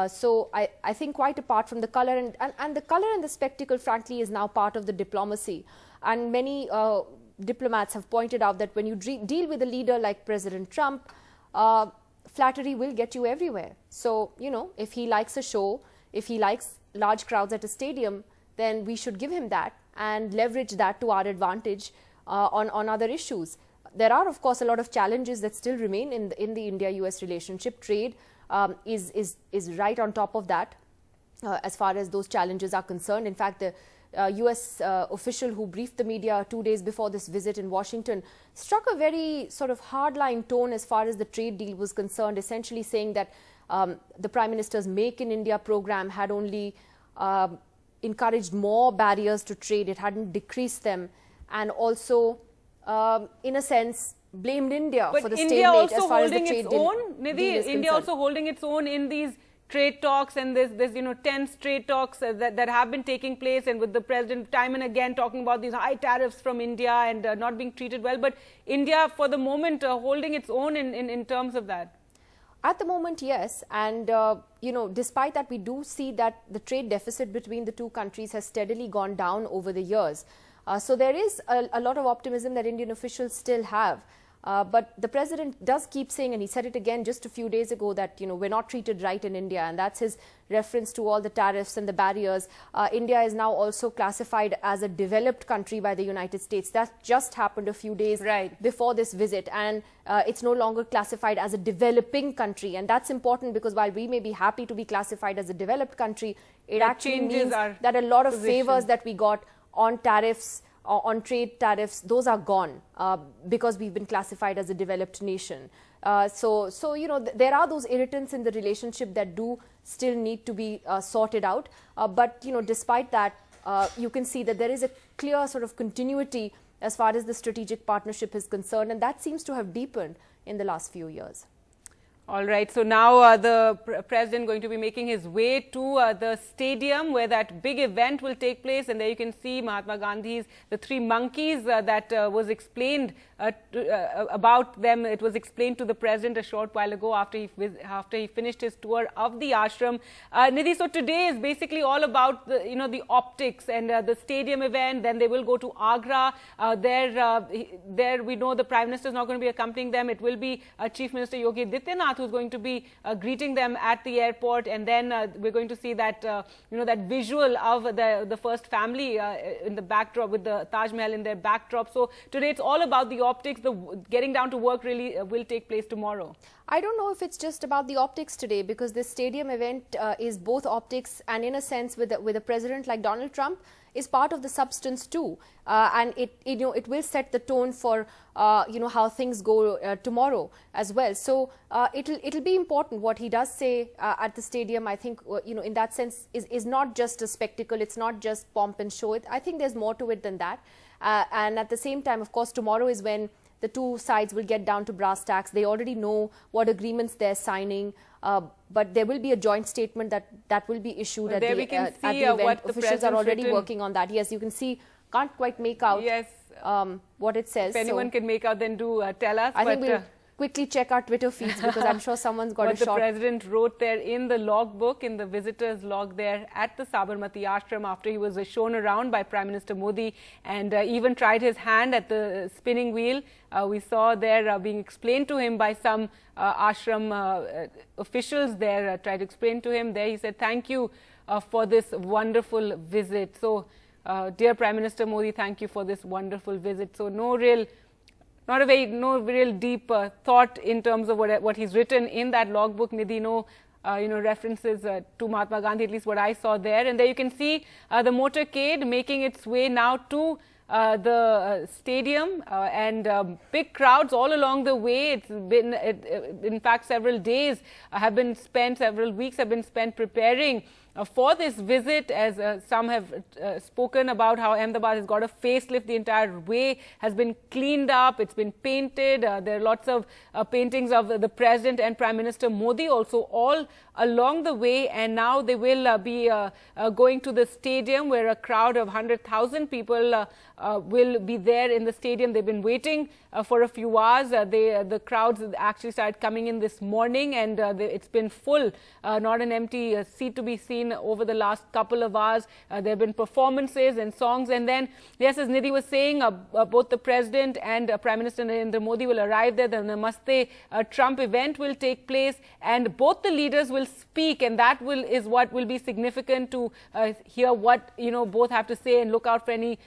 So I think quite apart from the color and the color and the spectacle, frankly, is now part of the diplomacy. And many diplomats have pointed out that when you deal with a leader like President Trump, flattery will get you everywhere. So, if he likes a show, if he likes large crowds at a stadium, then we should give him that and leverage that to our advantage on other issues. There are, of course, a lot of challenges that still remain in the India-US relationship. Trade is right on top of that as far as those challenges are concerned. In fact, the US official who briefed the media 2 days before this visit in Washington struck a very sort of hardline tone as far as the trade deal was concerned, essentially saying that the Prime Minister's Make in India program had only encouraged more barriers to trade. It hadn't decreased them, and also, in a sense, blamed India for the stalemate as far as the trade deal is concerned. India also holding its own in these trade talks and this tense trade talks that have been taking place, and with the president time and again talking about these high tariffs from India and not being treated well. But India, for the moment, holding its own in terms of that. At the moment, yes. And, despite that, we do see that the trade deficit between the two countries has steadily gone down over the years. So there is a lot of optimism that Indian officials still have. But the president does keep saying, and he said it again just a few days ago, that, we're not treated right in India. And that's his reference to all the tariffs and the barriers. India is now also classified as a developed country by the United States. That just happened a few days before this visit. And it's no longer classified as a developing country. And that's important because while we may be happy to be classified as a developed country, it actually means that a lot of favors that we got on tariffs, on trade tariffs, those are gone because we've been classified as a developed nation. So there are those irritants in the relationship that do still need to be sorted out. But, despite that, you can see that there is a clear sort of continuity as far as the strategic partnership is concerned, and that seems to have deepened in the last few years. All right. So now the president going to be making his way to the stadium where that big event will take place. And there you can see Mahatma Gandhi's, the 3 monkeys that was explained about them. It was explained to the president a short while ago after he finished his tour of the ashram. Nidhi, so today is basically all about the optics and the stadium event. Then they will go to Agra. There we know the Prime Minister is not going to be accompanying them. It will be Chief Minister Yogi Adityanath who's going to be greeting them at the airport, and then we're going to see that that visual of the first family in the backdrop with the Taj Mahal in their backdrop. So today it's all about the optics. The getting down to work really will take place tomorrow. I don't know if it's just about the optics today, because this stadium event is both optics and, in a sense, with a president like Donald Trump, is part of the substance too, and it will set the tone for how things go tomorrow as well. So it'll be important what he does say at the stadium. I think in that sense is not just a spectacle. It's not just pomp and show. I think there's more to it than that. And at the same time, of course, tomorrow is when the two sides will get down to brass tacks. They already know what agreements they're signing, but there will be a joint statement that will be issued at the event. What the officials are already working on that. Yes, you can see, can't quite make out what it says. If anyone can make out, then do tell us. I think quickly check our Twitter feeds because I'm sure someone's got a what the shot. president wrote there in the logbook, in the visitor's log there at the Sabarmati Ashram after he was shown around by Prime Minister Modi and even tried his hand at the spinning wheel. We saw there being explained to him by some ashram officials there, tried to explain to him there. He said, thank you for this wonderful visit. So, dear Prime Minister Modi, thank you for this wonderful visit. So, no real deep thought in terms of what he's written in that logbook, Nidhi. No, references to Mahatma Gandhi, at least what I saw there. And there you can see the motorcade making its way now to the stadium and big crowds all along the way. It's been, in fact, several days have been spent, several weeks have been spent preparing for this visit, as some have spoken about how Ahmedabad has got a facelift. The entire way has been cleaned up, it's been painted. There are lots of paintings of the President and Prime Minister Modi also all along the way, and now they will be going to the stadium where a crowd of 100,000 people will be there in the stadium. They've been waiting for a few hours. The crowds actually started coming in this morning, and it's been full, not an empty seat to be seen over the last couple of hours. There have been performances and songs, and then, yes, as Nidhi was saying, both the President and Prime Minister Narendra Modi will arrive there. The Namaste Trump event will take place, and both the leaders will speak, and that is what will be significant to hear what both have to say, and look out for any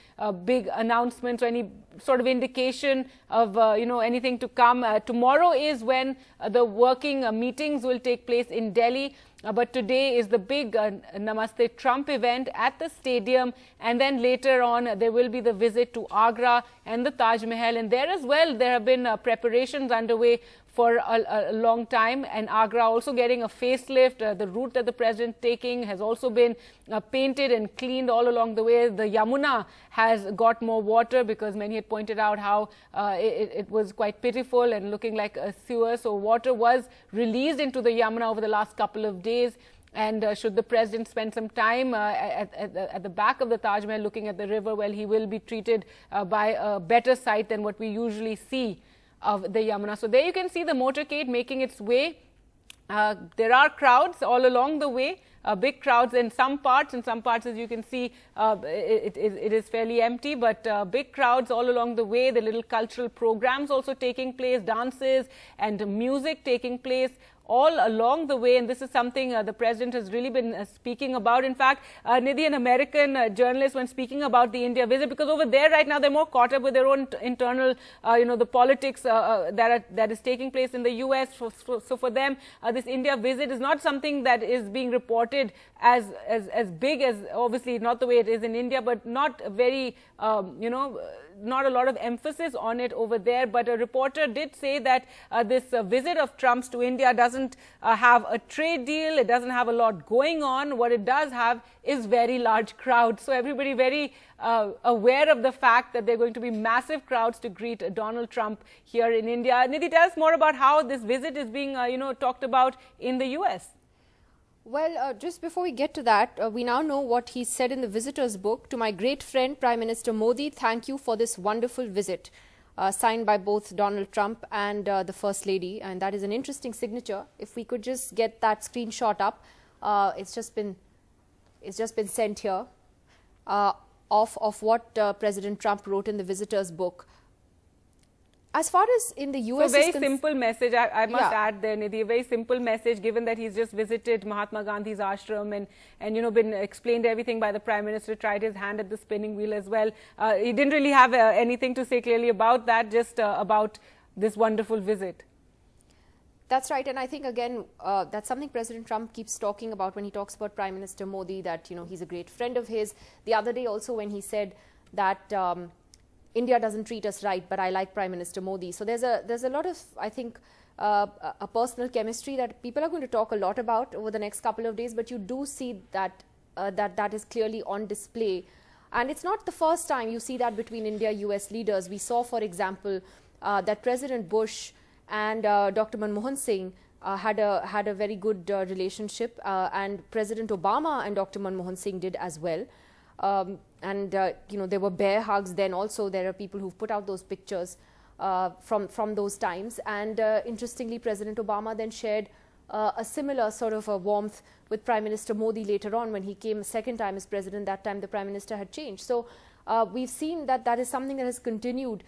big announcements or any sort of indication of anything to come. Tomorrow is when the working meetings will take place in Delhi. But today is the big Namaste Trump event at the stadium, and then later on there will be the visit to Agra and the Taj Mahal, and there as well there have been preparations underway for a long time, and Agra also getting a facelift. The route that the President taking has also been painted and cleaned all along the way. The Yamuna has got more water because many had pointed out how it was quite pitiful and looking like a sewer. So water was released into the Yamuna over the last couple of days. And should the President spend some time at the back of the Taj Mahal looking at the river, well, he will be treated by a better sight than what we usually see of the Yamuna. So there you can see the motorcade making its way. There are crowds all along the way, big crowds in some parts. In some parts, as you can see, it is fairly empty, but big crowds all along the way. The little cultural programs also taking place, dances and music taking place all along the way, and this is something the President has really been speaking about. In fact, Nidhi, an American journalist, when speaking about the India visit, because over there right now they're more caught up with their own internal, the politics that is taking place in the US. So for them, this India visit is not something that is being reported as big as, obviously not the way it is in India, but not very, not a lot of emphasis on it over there. But a reporter did say that this visit of Trump's to India doesn't have a trade deal. It doesn't have a lot going on. What it does have is very large crowds. So everybody very aware of the fact that there are going to be massive crowds to greet Donald Trump here in India. Nidhi, tell us more about how this visit is being, talked about in the US. Well, just before we get to that, we now know what he said in the visitor's book. To my great friend, Prime Minister Modi, thank you for this wonderful visit. Signed by both Donald Trump and the First Lady. And that is an interesting signature. If we could just get that screenshot up, it's just been sent here of what President Trump wrote in the visitor's book. As far as in the US, so very simple message. I must add there, Nidhi, a very simple message, given that he's just visited Mahatma Gandhi's ashram and been explained everything by the Prime Minister, tried his hand at the spinning wheel as well. He didn't really have anything to say clearly about that, just about this wonderful visit. That's right, and I think again that's something President Trump keeps talking about when he talks about Prime Minister Modi, that he's a great friend of his. The other day also when he said that India doesn't treat us right, but I like Prime Minister Modi. So there's a lot of, I think, a personal chemistry that people are going to talk a lot about over the next couple of days. But you do see that that is clearly on display, and it's not the first time you see that between India-US leaders. We saw, for example, that President Bush and Dr. Manmohan Singh had a very good relationship, and President Obama and Dr. Manmohan Singh did as well. There were bear hugs then also. There are people who've put out those pictures. from those times. And interestingly, President Obama then shared a similar sort of a warmth with Prime Minister Modi later on when he came a second time as president. That time the Prime Minister had changed. So we've seen that that is something that has continued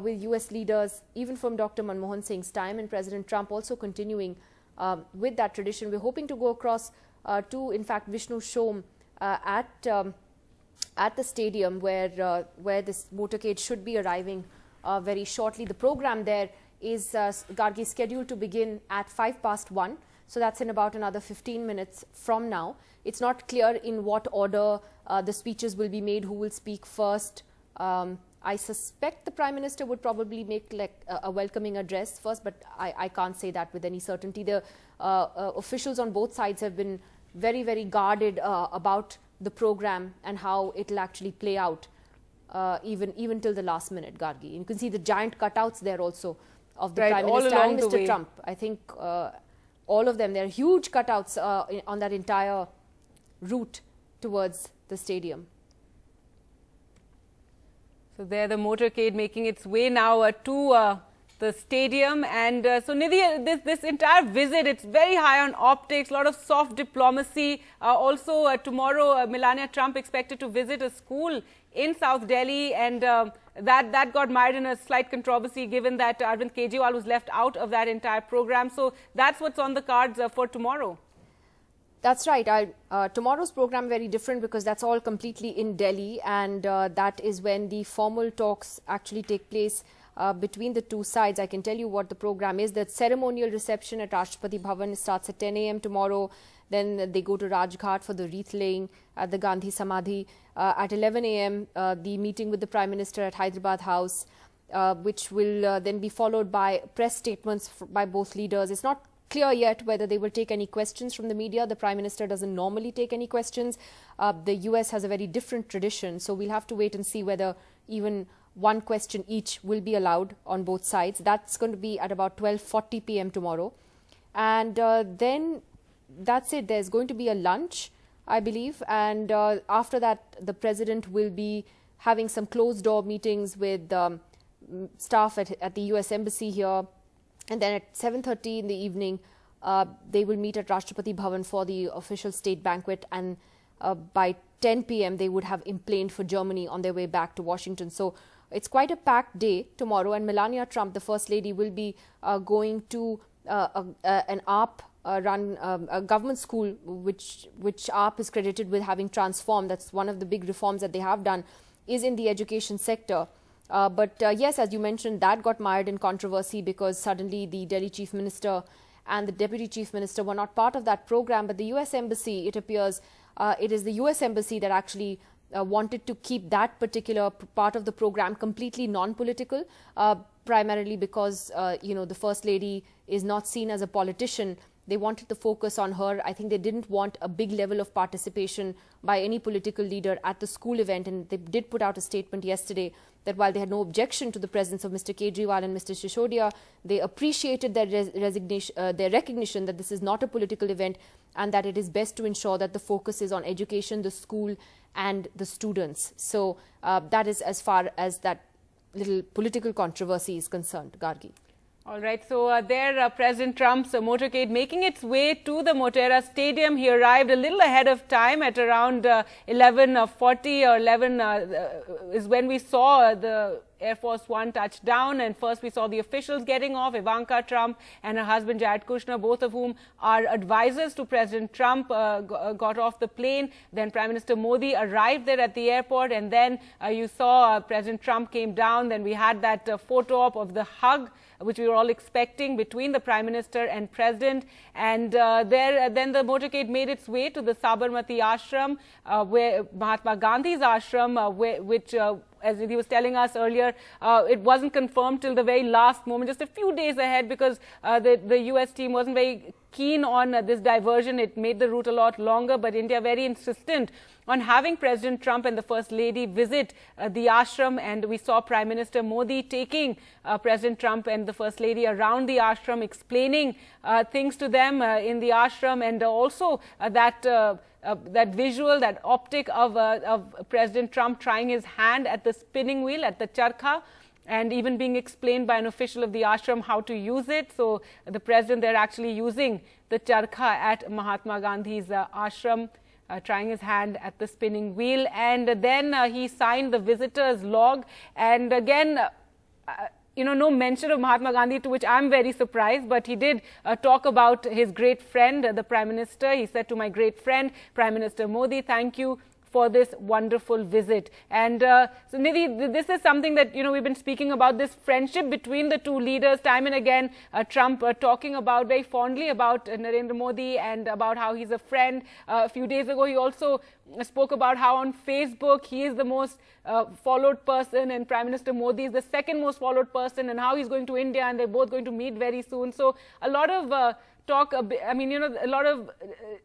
with US leaders, even from Dr. Manmohan Singh's time, and President Trump also continuing with that tradition. We're hoping to go across to, in fact, Vishnu Shom at the stadium where this motorcade should be arriving very shortly. The program there is Gargi scheduled to begin at 1:05, so that's in about another 15 minutes from now. It's not clear in what order the speeches will be made, who will speak first. I suspect the Prime Minister would probably make like a welcoming address first, but I can't say that with any certainty. The officials on both sides have been very, very guarded about the program and how it'll actually play out, even till the last minute, Gargi. You can see the giant cutouts there also of the Prime Minister and Mr. Trump. I think all of them, there are huge cutouts on that entire route towards the stadium. So there the motorcade making its way now to the stadium. And so Nidhi, this entire visit, it's very high on optics, a lot of soft diplomacy. Also tomorrow, Melania Trump expected to visit a school in South Delhi, and that got mired in a slight controversy given that Arvind Kejriwal was left out of that entire program. So that's what's on the cards for tomorrow. That's right. Tomorrow's program very different because that's all completely in Delhi, and that is when the formal talks actually take place between the two sides. I can tell you what the program is. The ceremonial reception at Rashtrapati Bhavan starts at 10 a.m. tomorrow. Then they go to Rajghat for the wreath laying at the Gandhi Samadhi. At 11 a.m. The meeting with the Prime Minister at Hyderabad House, which will then be followed by press statements by both leaders. It's not clear yet whether they will take any questions from the media. The Prime Minister doesn't normally take any questions. The US has a very different tradition, so we'll have to wait and see whether even one question each will be allowed on both sides. That's going to be at about 12:40 p.m. tomorrow. And then that's it. There's going to be a lunch, I believe. And after that, the President will be having some closed-door meetings with staff at the US Embassy here. And then at 7:30 in the evening, they will meet at Rashtrapati Bhavan for the official state banquet. And by 10 p.m., they would have implaned for Germany on their way back to Washington. So it's quite a packed day tomorrow. And Melania Trump, the First Lady, will be going to an AARP-run government school, which AARP is credited with having transformed. That's one of the big reforms that they have done, is in the education sector. But yes, as you mentioned, that got mired in controversy because suddenly the Delhi Chief Minister and the Deputy Chief Minister were not part of that program. But the US Embassy, it appears, it is the US Embassy that actually wanted to keep that particular part of the program completely non-political, primarily because, the First Lady is not seen as a politician. They wanted to focus on her. I think they didn't want a big level of participation by any political leader at the school event. And they did put out a statement yesterday that while they had no objection to the presence of Mr. Kejriwal and Mr. Sissodia, they appreciated their their recognition that this is not a political event and that it is best to ensure that the focus is on education, the school and the students. So that is as far as that little political controversy is concerned, Gargi. All right, so there President Trump's motorcade making its way to the Motera Stadium. He arrived a little ahead of time at around 11:40 or 11 is when we saw the Air Force One touch down, and first we saw the officials getting off, Ivanka Trump and her husband Jared Kushner, both of whom are advisors to President Trump, got off the plane. Then Prime Minister Modi arrived there at the airport, and then you saw President Trump came down. Then we had that photo op of the hug, which we were all expecting between the Prime Minister and President. And then the motorcade made its way to the Sabarmati Ashram, where Mahatma Gandhi's ashram, which as he was telling us earlier, it wasn't confirmed till the very last moment, just a few days ahead, because the US team wasn't very keen on this diversion. It made the route a lot longer, but India very insistent on having President Trump and the First Lady visit the ashram. And we saw Prime Minister Modi taking President Trump and the First Lady around the ashram, explaining things to them in the ashram, and also that visual, that optic of President Trump trying his hand at the spinning wheel, at the charkha. and even being explained by an official of the ashram how to use it. So the president, they're actually using the charkha at Mahatma Gandhi's ashram, trying his hand at the spinning wheel. And then he signed the visitor's log. And again, no mention of Mahatma Gandhi, to which I'm very surprised, but he did talk about his great friend, the Prime Minister. He said, to my great friend, Prime Minister Modi, thank you for this wonderful visit. And so Nidhi, this is something that, we've been speaking about, this friendship between the two leaders time and again. Trump talking about very fondly about Narendra Modi and about how he's a friend. A few days ago, he also spoke about how on Facebook he is the most followed person and Prime Minister Modi is the second most followed person, and how he's going to India and they're both going to meet very soon. So a lot of talk, a lot of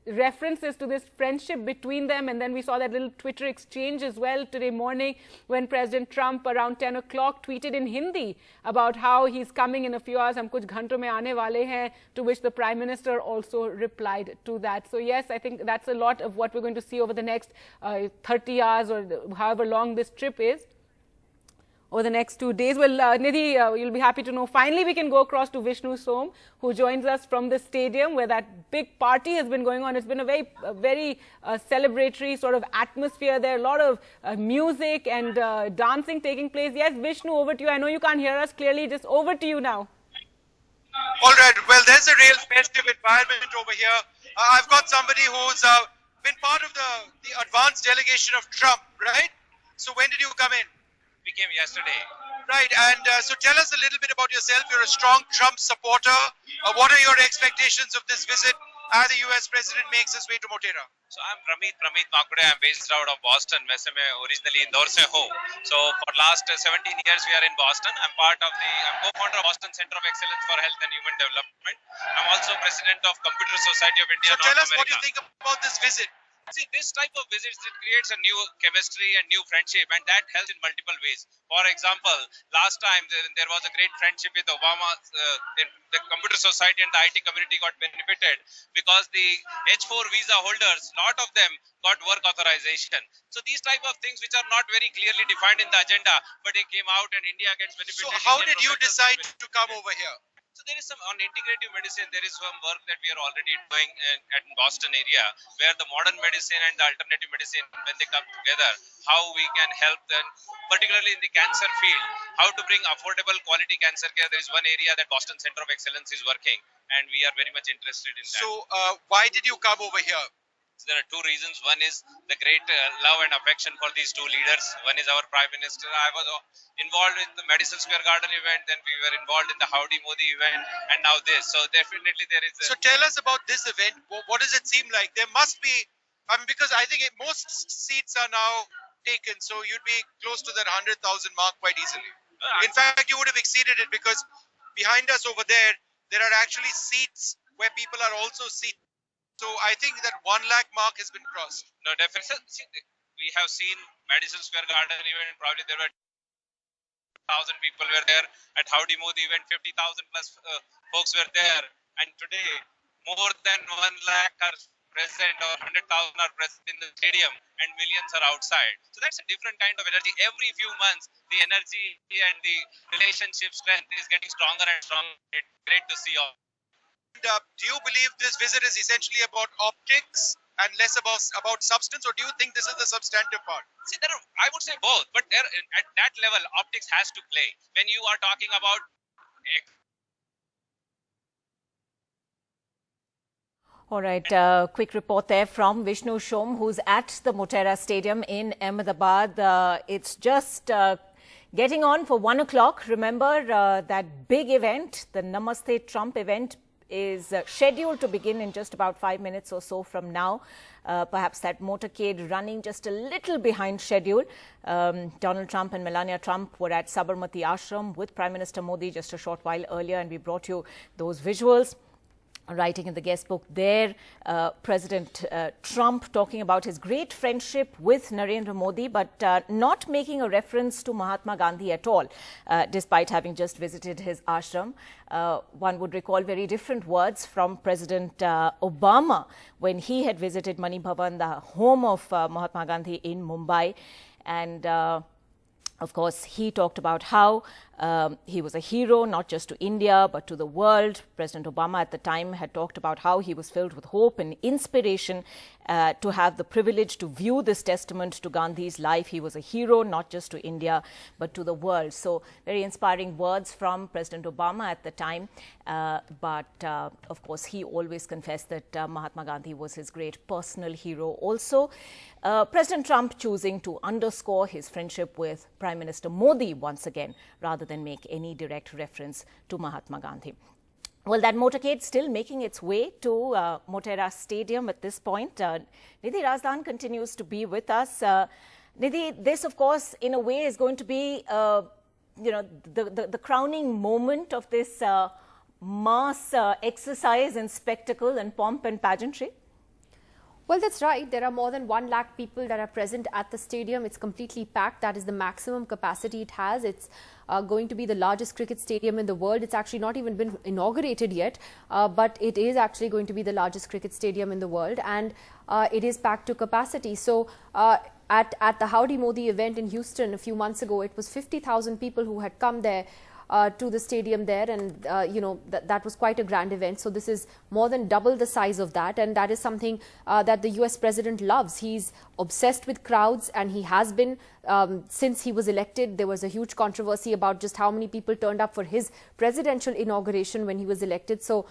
references to this friendship between them. And then we saw that little Twitter exchange as well today morning when President Trump around 10 o'clock tweeted in Hindi about how he's coming in a few hours, hum kuch ghanton mein aane wale hain, to which the Prime Minister also replied to that. So yes, I think that's a lot of what we're going to see over the next 30 hours or however long this trip is. Over the next 2 days. Well, Nidhi, you'll be happy to know, finally we can go across to Vishnu Som, who joins us from the stadium where that big party has been going on. It's been a very celebratory sort of atmosphere there, a lot of music and dancing taking place. Yes, Vishnu, over to you. I know you can't hear us clearly, just over to you now. All right, well, there's a real festive environment over here. I've got somebody who's been part of the advanced delegation of Trump, right? So when did you come in? We came yesterday. Right, and so tell us a little bit about yourself. You're a strong Trump supporter. What are your expectations of this visit as the US President makes his way to Motera? So I'm Pramit Makude. I'm based out of Boston. वैसे मैं originally Indore से हूँ. So for last 17 years we are in Boston. I'm co-founder of Boston Center of Excellence for Health and Human Development. I'm also president of Computer Society of India. So tell us what you think about this visit. See, this type of visits, it creates a new chemistry and new friendship, and that helps in multiple ways. For example, last time there was a great friendship with Obama. The Computer Society and the IT community got benefited because the H4 visa holders, lot of them got work authorization. So these type of things which are not very clearly defined in the agenda, but they came out and India gets benefited. So how did you decide to come over here? So there is some on integrative medicine, there is some work that we are already doing at Boston area, where the modern medicine and the alternative medicine, when they come together, how we can help them, particularly in the cancer field, how to bring affordable quality cancer care. There is one area that Boston Center of Excellence is working, and we are very much interested in that. So why did you come over here? So there are two reasons. One is the great love and affection for these two leaders. One is our Prime Minister. I was involved in the Madison Square Garden event, then we were involved in the Howdy Modi event, and now this. So definitely there is So tell us about this event. What does it seem like? There must be, because I think most seats are now taken, so you'd be close to that 100,000 mark quite easily. In fact, you would have exceeded it, because behind us over there are actually seats where people are also seated. So I think that 1 lakh mark has been crossed. No, definitely. We have seen Madison Square Garden event, probably there were 1,000 people were there. At Howdy Modi event, 50,000 plus folks were there. And today, more than 1 lakh are present, or 100,000 are present in the stadium, and millions are outside. So that's a different kind of energy. Every few months, the energy and the relationship strength is getting stronger and stronger. It's great to see all. Do you believe this visit is essentially about optics and less about substance, or do you think this is the substantive part? See, I would say both, but at that level, optics has to play. When you are talking about All right, quick report there from Vishnu Som, who's at the Motera Stadium in Ahmedabad. It's just getting on for 1 o'clock. Remember that big event, the Namaste Trump event, is scheduled to begin in just about 5 minutes or so from now. Perhaps that motorcade running just a little behind schedule. Donald Trump and Melania Trump were at Sabarmati Ashram with Prime Minister Modi just a short while earlier, and we brought you those visuals. Writing in the guest book there, President Trump talking about his great friendship with Narendra Modi, but not making a reference to Mahatma Gandhi at all, despite having just visited his ashram. One would recall very different words from President Obama when he had visited Mani Bhavan, the home of Mahatma Gandhi in Mumbai. And of course, he talked about how He was a hero, not just to India, but to the world. President Obama at the time had talked about how he was filled with hope and inspiration to have the privilege to view this testament to Gandhi's life. He was a hero, not just to India, but to the world. So very inspiring words from President Obama at the time. Of course, he always confessed that Mahatma Gandhi was his great personal hero also. President Trump choosing to underscore his friendship with Prime Minister Modi once again, rather than make any direct reference to Mahatma Gandhi. Well, that motorcade still making its way to Motera Stadium at this point. Nidhi Razdan continues to be with us. Nidhi, this, of course, in a way is going to be, the crowning moment of this mass exercise and spectacle and pomp and pageantry. Well, that's right. There are more than 1 lakh people that are present at the stadium. It's completely packed. That is the maximum capacity it has. It's going to be the largest cricket stadium in the world. It's actually not even been inaugurated yet, but it is actually going to be the largest cricket stadium in the world, and it is packed to capacity. So at the Howdy Modi event in Houston a few months ago, it was 50,000 people who had come there to the stadium there, and that was quite a grand event. So this is more than double the size of that, and that is something that the US president loves. He's obsessed with crowds, and he has been since he was elected. There was a huge controversy about just how many people turned up for his presidential inauguration when he was elected. So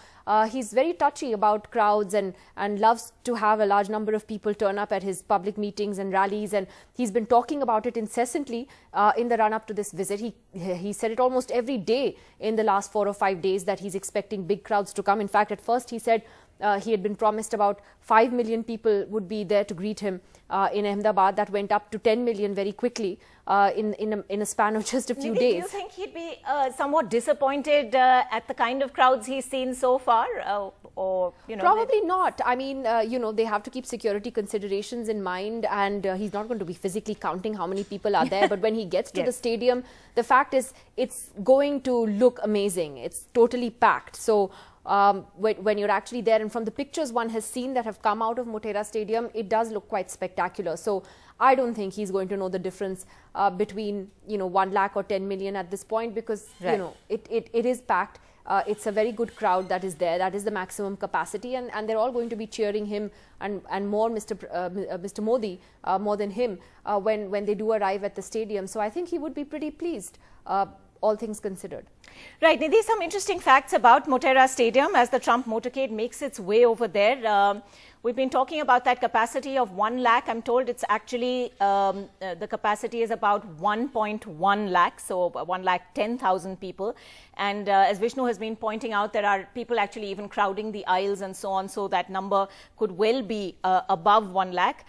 he's very touchy about crowds and loves to have a large number of people turn up at his public meetings and rallies, and he's been talking about it incessantly in the run-up to this visit. He said it almost every day in the last 4 or 5 days that he's expecting big crowds to come. In fact, at first he said he had been promised about 5 million people would be there to greet him in Ahmedabad. That went up to 10 million very quickly in a span of just a few days. Do you think he'd be somewhat disappointed at the kind of crowds he's seen so far? Probably not. I mean, they have to keep security considerations in mind, and he's not going to be physically counting how many people are there. But when he gets to the stadium, the fact is it's going to look amazing. It's totally packed. So when you're actually there, and from the pictures one has seen that have come out of Motera Stadium, it does look quite spectacular. So I don't think he's going to know the difference between 1 lakh or 10 million at this point, because it is packed. It's a very good crowd that is there. That is the maximum capacity, and they're all going to be cheering him and more Mr. Modi more than him when they do arrive at the stadium. So I think he would be pretty pleased, all things considered. Right, Nidhi, some interesting facts about Motera Stadium as the Trump motorcade makes its way over there. We've been talking about that capacity of 1 lakh. I'm told it's actually, the capacity is about 1.1 lakh, so 1,10,000 people. And as Vishnu has been pointing out, there are people actually even crowding the aisles and so on, so that number could well be above 1 lakh.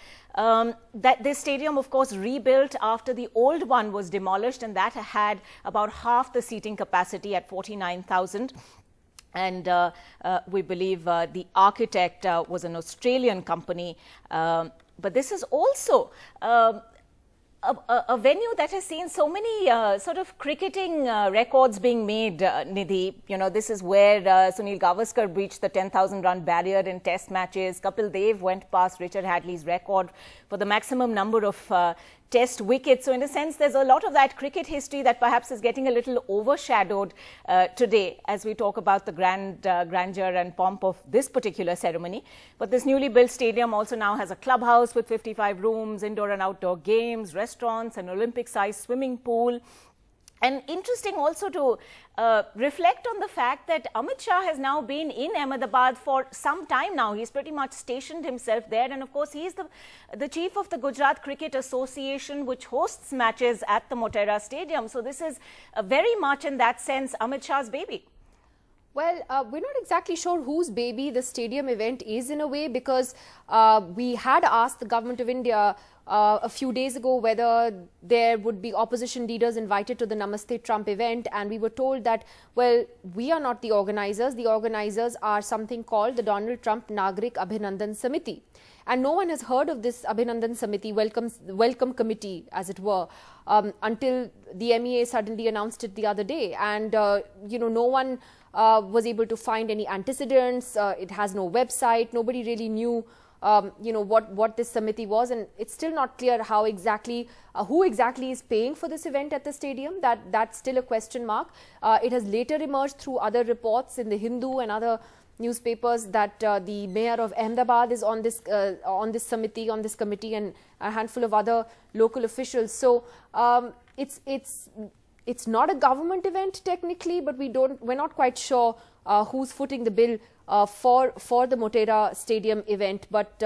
This stadium, of course, rebuilt after the old one was demolished, and that had about half the seating capacity at 49,000. And we believe the architect was an Australian company. But this is also a venue that has seen so many sort of cricketing records being made, Nidhi. This is where Sunil Gavaskar breached the 10,000 run barrier in test matches. Kapil Dev went past Richard Hadley's record for the maximum number of test wickets. So in a sense, there's a lot of that cricket history that perhaps is getting a little overshadowed today as we talk about the grandeur and pomp of this particular ceremony. But this newly built stadium also now has a clubhouse with 55 rooms, indoor and outdoor games, restaurants, an Olympic-sized swimming pool. And interesting also to reflect on the fact that Amit Shah has now been in Ahmedabad for some time now. He's pretty much stationed himself there. And of course, he's the chief of the Gujarat Cricket Association, which hosts matches at the Motera Stadium. So this is very much in that sense Amit Shah's baby. Well, we're not exactly sure whose baby the stadium event is in a way, because we had asked the government of India a few days ago whether there would be opposition leaders invited to the Namaste Trump event, and we were told that, well, we are not the organizers. The organizers are something called the Donald Trump Nagrik Abhinandan Samiti. And no one has heard of this Abhinandan Samiti, welcome committee, as it were, until the MEA suddenly announced it the other day. And, no one was able to find any antecedents. It has no website. Nobody really knew what this Samiti was, and it's still not clear how exactly, who exactly is paying for this event at the stadium. That's still a question mark. It has later emerged through other reports in the Hindu and other newspapers that the mayor of Ahmedabad is on this Samiti, on this committee, and a handful of other local officials. So it's not a government event technically, but we're not quite sure who's footing the bill for the Motera Stadium event. But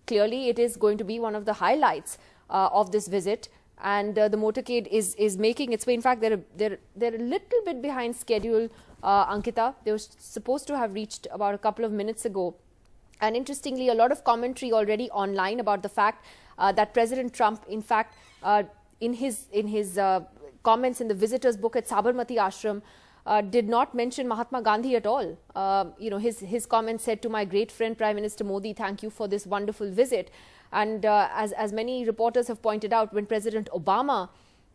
clearly it is going to be one of the highlights of this visit, and the motorcade is making its way. In fact, they're a little bit behind schedule, Ankita. They were supposed to have reached about a couple of minutes ago. And interestingly, a lot of commentary already online about the fact that President Trump, in fact, in his comments in the visitors book at Sabarmati Ashram, did not mention Mahatma Gandhi at all. His comments said, "To my great friend Prime Minister Modi, thank you for this wonderful visit." And as many reporters have pointed out, when President Obama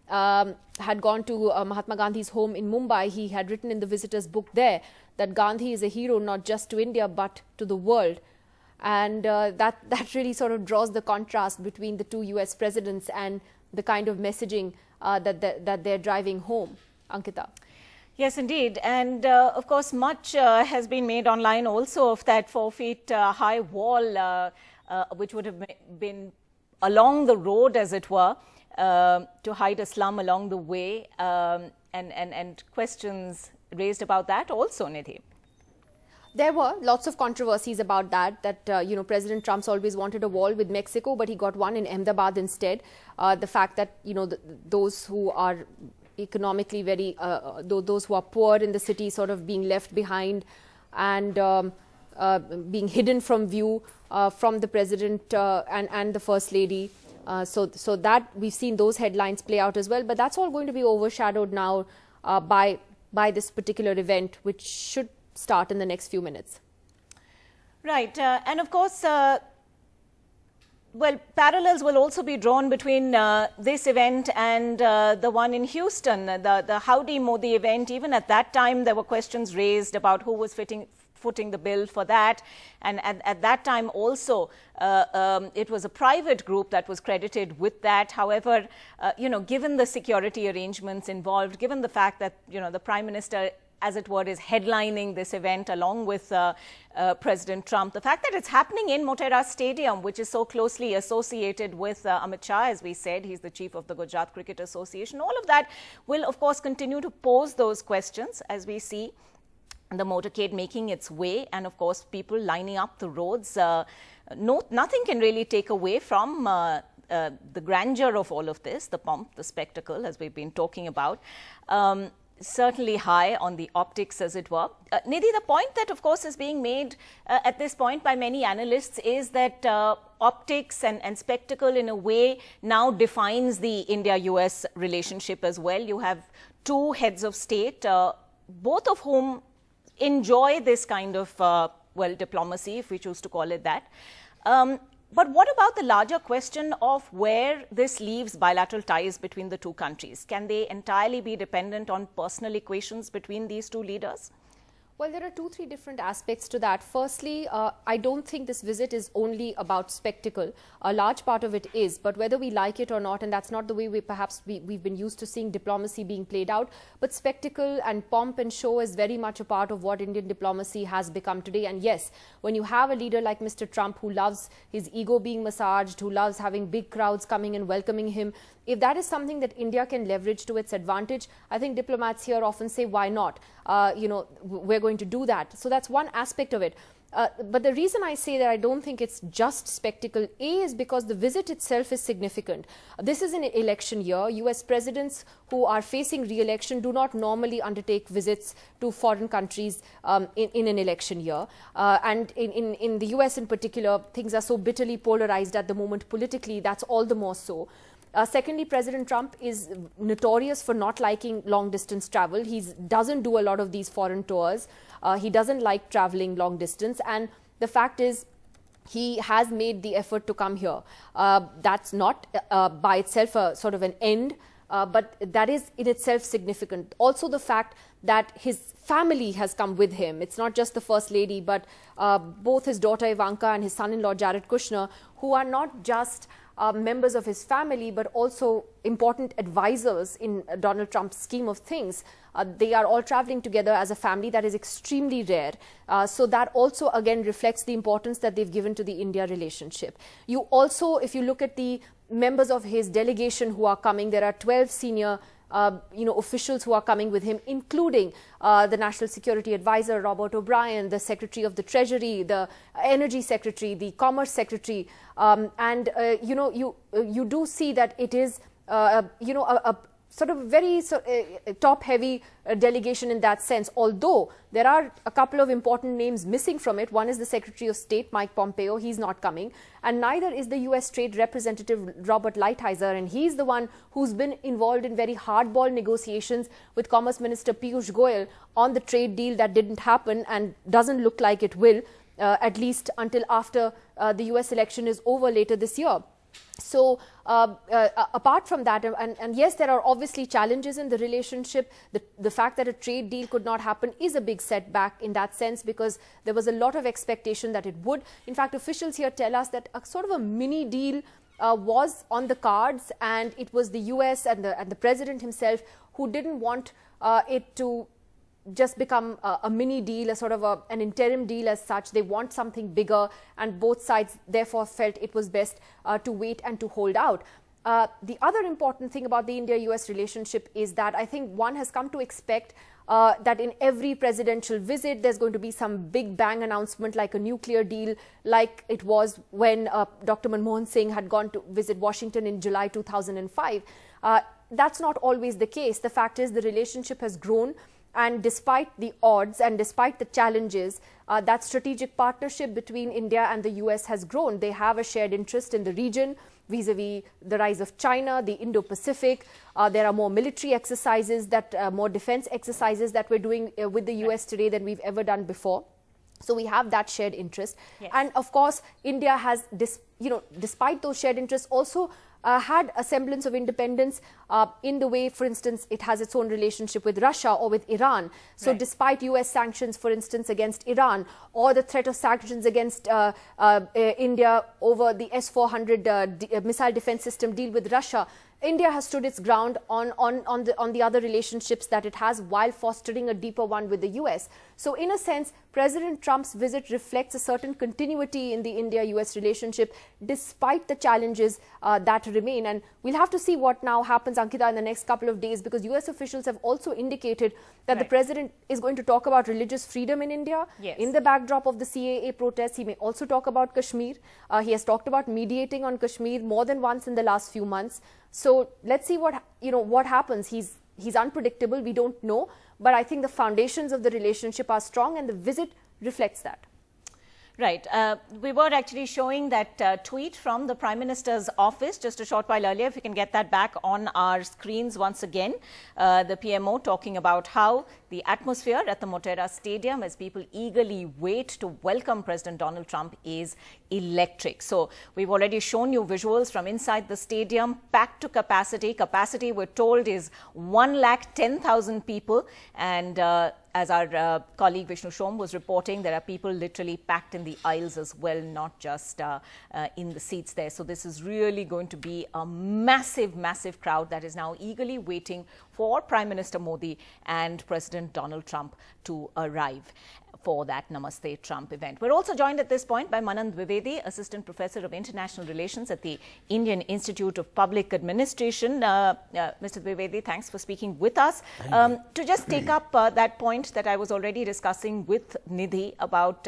had gone to Mahatma Gandhi's home in Mumbai, he had written in the visitors book there that Gandhi is a hero not just to India but to the world. And that really sort of draws the contrast between the two US presidents and the kind of messaging that they're driving home. Ankita. Yes, indeed. And of course, much has been made online also of that 4 feet high wall, which would have been along the road, as it were, to hide a slum along the way, and questions raised about that also, Nidhi. There were lots of controversies about that President Trump's always wanted a wall with Mexico, but he got one in Ahmedabad instead. The fact that, those who are economically very, those who are poor in the city sort of being left behind and being hidden from view from the President and the First Lady. So that we've seen those headlines play out as well. But that's all going to be overshadowed now by this particular event, which should start in the next few minutes. Right. And of course, parallels will also be drawn between this event and the one in Houston, the Howdy Modi event. Even at that time, there were questions raised about who was footing the bill for that. And at that time also, it was a private group that was credited with that. However, given the security arrangements involved, given the fact that, the Prime Minister, as it were, is headlining this event along with President Trump. The fact that it's happening in Motera Stadium, which is so closely associated with Amit Shah, as we said, he's the chief of the Gujarat Cricket Association. All of that will, of course, continue to pose those questions as we see the motorcade making its way, and of course, people lining up the roads. Nothing can really take away from the grandeur of all of this, the pomp, the spectacle, as we've been talking about. Certainly high on the optics, as it were. Nidhi, the point that, of course, is being made at this point by many analysts is that optics and spectacle, in a way, now defines the India-US relationship as well. You have two heads of state, both of whom enjoy this kind of, diplomacy, if we choose to call it that. But what about the larger question of where this leaves bilateral ties between the two countries? Can they entirely be dependent on personal equations between these two leaders? Well, there are 2-3 different aspects to that. Firstly, I don't think this visit is only about spectacle. A large part of it is, but whether we like it or not, and that's not the way we've been used to seeing diplomacy being played out, but spectacle and pomp and show is very much a part of what Indian diplomacy has become today. And yes, when you have a leader like Mr. Trump, who loves his ego being massaged, who loves having big crowds coming and welcoming him, if that is something that India can leverage to its advantage, I think diplomats here often say, why not? We're going to do that. So that's one aspect of it. But the reason I say that I don't think it's just spectacle, is because the visit itself is significant. This is an election year. US presidents who are facing re-election do not normally undertake visits to foreign countries in an election year. And in the US in particular, things are so bitterly polarized at the moment politically, that's all the more so. Secondly, President Trump is notorious for not liking long-distance travel. He doesn't do a lot of these foreign tours. He doesn't like traveling long distance. And the fact is, he has made the effort to come here. That's not by itself a sort of an end, but that is in itself significant. Also, the fact that his family has come with him. It's not just the First Lady, but both his daughter Ivanka and his son-in-law Jared Kushner, who are not just members of his family, but also important advisors in Donald Trump's scheme of things. They are all traveling together as a family. That is extremely rare. So that also again reflects the importance that they've given to the India relationship. You also, if you look at the members of his delegation who are coming, there are 12 senior officials who are coming with him, including the National Security Advisor, Robert O'Brien, the Secretary of the Treasury, the Energy Secretary, the Commerce Secretary. You do see that it is, a sort of very top-heavy delegation in that sense, although there are a couple of important names missing from it. One is the Secretary of State, Mike Pompeo. He's not coming. And neither is the U.S. Trade Representative, Robert Lighthizer. And he's the one who's been involved in very hardball negotiations with Commerce Minister Piyush Goyal on the trade deal that didn't happen and doesn't look like it will, at least until after the U.S. election is over later this year. So apart from that, and yes, there are obviously challenges in the relationship. The fact that a trade deal could not happen is a big setback in that sense, because there was a lot of expectation that it would. In fact, officials here tell us that a sort of a mini deal was on the cards, and it was the US and the president himself who didn't want it to just become a mini deal, a sort of an interim deal as such. They want something bigger, and both sides therefore felt it was best to wait and to hold out. The other important thing about the India-US relationship is that I think one has come to expect that in every presidential visit there's going to be some big bang announcement, like a nuclear deal, like it was when Dr. Manmohan Singh had gone to visit Washington in July 2005. That's not always the case. The fact is the relationship has grown, and despite the odds and despite the challenges, that strategic partnership between India and the US has grown. They have a shared interest in the region vis-a-vis the rise of China, the Indo-Pacific. There are more military exercises, more defense exercises that we're doing with the US today than we've ever done before. So we have that shared interest. Yes. And of course, India has, despite those shared interests, also had a semblance of independence in the way, for instance, it has its own relationship with Russia or with Iran. So despite US sanctions, for instance, against Iran, or the threat of sanctions against India over the S-400 missile defense system deal with Russia, India has stood its ground on the other relationships that it has, while fostering a deeper one with the US. So in a sense, President Trump's visit reflects a certain continuity in the India-US relationship, despite the challenges that remain. And we'll have to see what now happens, Ankita, in the next couple of days, because US officials have also indicated that the president is going to talk about religious freedom in India. Yes. In the backdrop of the CAA protests, he may also talk about Kashmir. He has talked about mediating on Kashmir more than once in the last few months. So let's see what happens. He's unpredictable. We don't know. But I think the foundations of the relationship are strong, and the visit reflects that. Right. We were actually showing that tweet from the Prime Minister's office just a short while earlier. If we can get that back on our screens once again. The PMO talking about how the atmosphere at the Motera Stadium, as people eagerly wait to welcome President Donald Trump, is electric. So we've already shown you visuals from inside the stadium, packed to capacity. Capacity, we're told, is 110,000 people. And as our colleague Vishnu Shom was reporting, there are people literally packed in the aisles as well, not just in the seats there. So this is really going to be a massive, massive crowd that is now eagerly waiting for Prime Minister Modi and President Donald Trump to arrive for that Namaste Trump event. We're also joined at this point by Manand Dwivedi, Assistant Professor of International Relations at the Indian Institute of Public Administration. Mr. Dwivedi, thanks for speaking with us. To just take up that point that I was already discussing with Nidhi about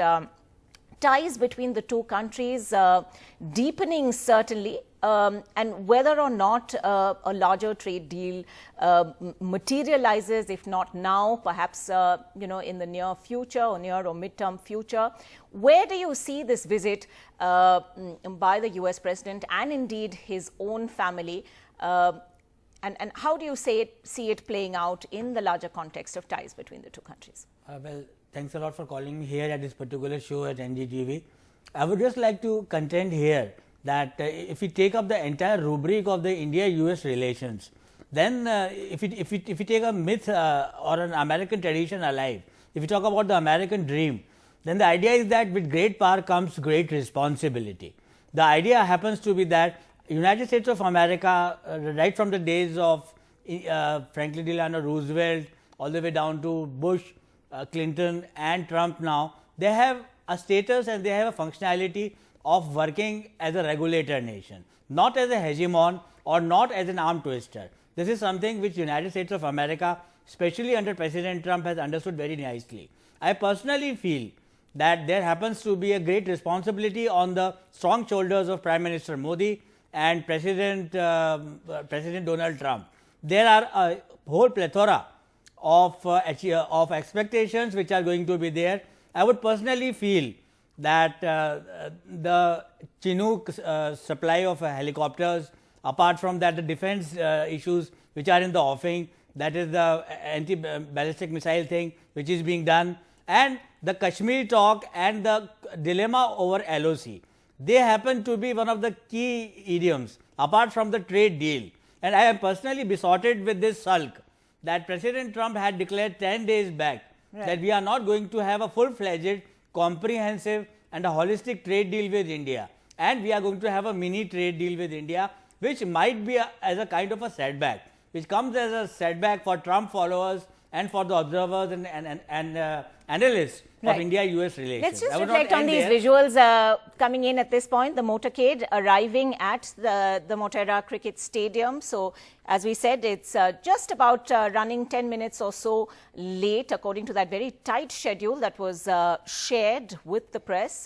ties between the two countries deepening certainly, and whether or not a larger trade deal materializes, if not now, perhaps in the near future or near or midterm future. Where do you see this visit by the US President and indeed his own family, and how do you see it playing out in the larger context of ties between the two countries? Well, thanks a lot for calling me here at this particular show at NDTV. I would just like to contend here that if we take up the entire rubric of the India-US relations, then if you take a myth or an American tradition alive, if you talk about the American dream, then the idea is that with great power comes great responsibility. The idea happens to be that United States of America, right from the days of Franklin Delano Roosevelt all the way down to Bush, Clinton and Trump now, they have a status and they have a functionality of working as a regulator nation, not as a hegemon or not as an arm twister. This is something which United States of America, especially under President Trump, has understood very nicely. I personally feel that there happens to be a great responsibility on the strong shoulders of Prime Minister Modi and President Donald Trump. There are a whole plethora of expectations which are going to be there. I would personally feel that the Chinook supply of helicopters, apart from that the defense issues which are in the offing, that is the anti-ballistic missile thing which is being done, and the Kashmir talk and the dilemma over LOC, they happen to be one of the key idioms apart from the trade deal. And I am personally besotted with this sulk that President Trump had declared 10 days back that we are not going to have a full-fledged, comprehensive and a holistic trade deal with India, and we are going to have a mini trade deal with India, which might be as a kind of a setback, which comes as a setback for Trump followers and for the observers and analysts of India-US relations. Let's just reflect on these visuals coming in at this point. The motorcade arriving at the Motera Cricket Stadium. So, as we said, it's just about running 10 minutes or so late according to that very tight schedule that was shared with the press.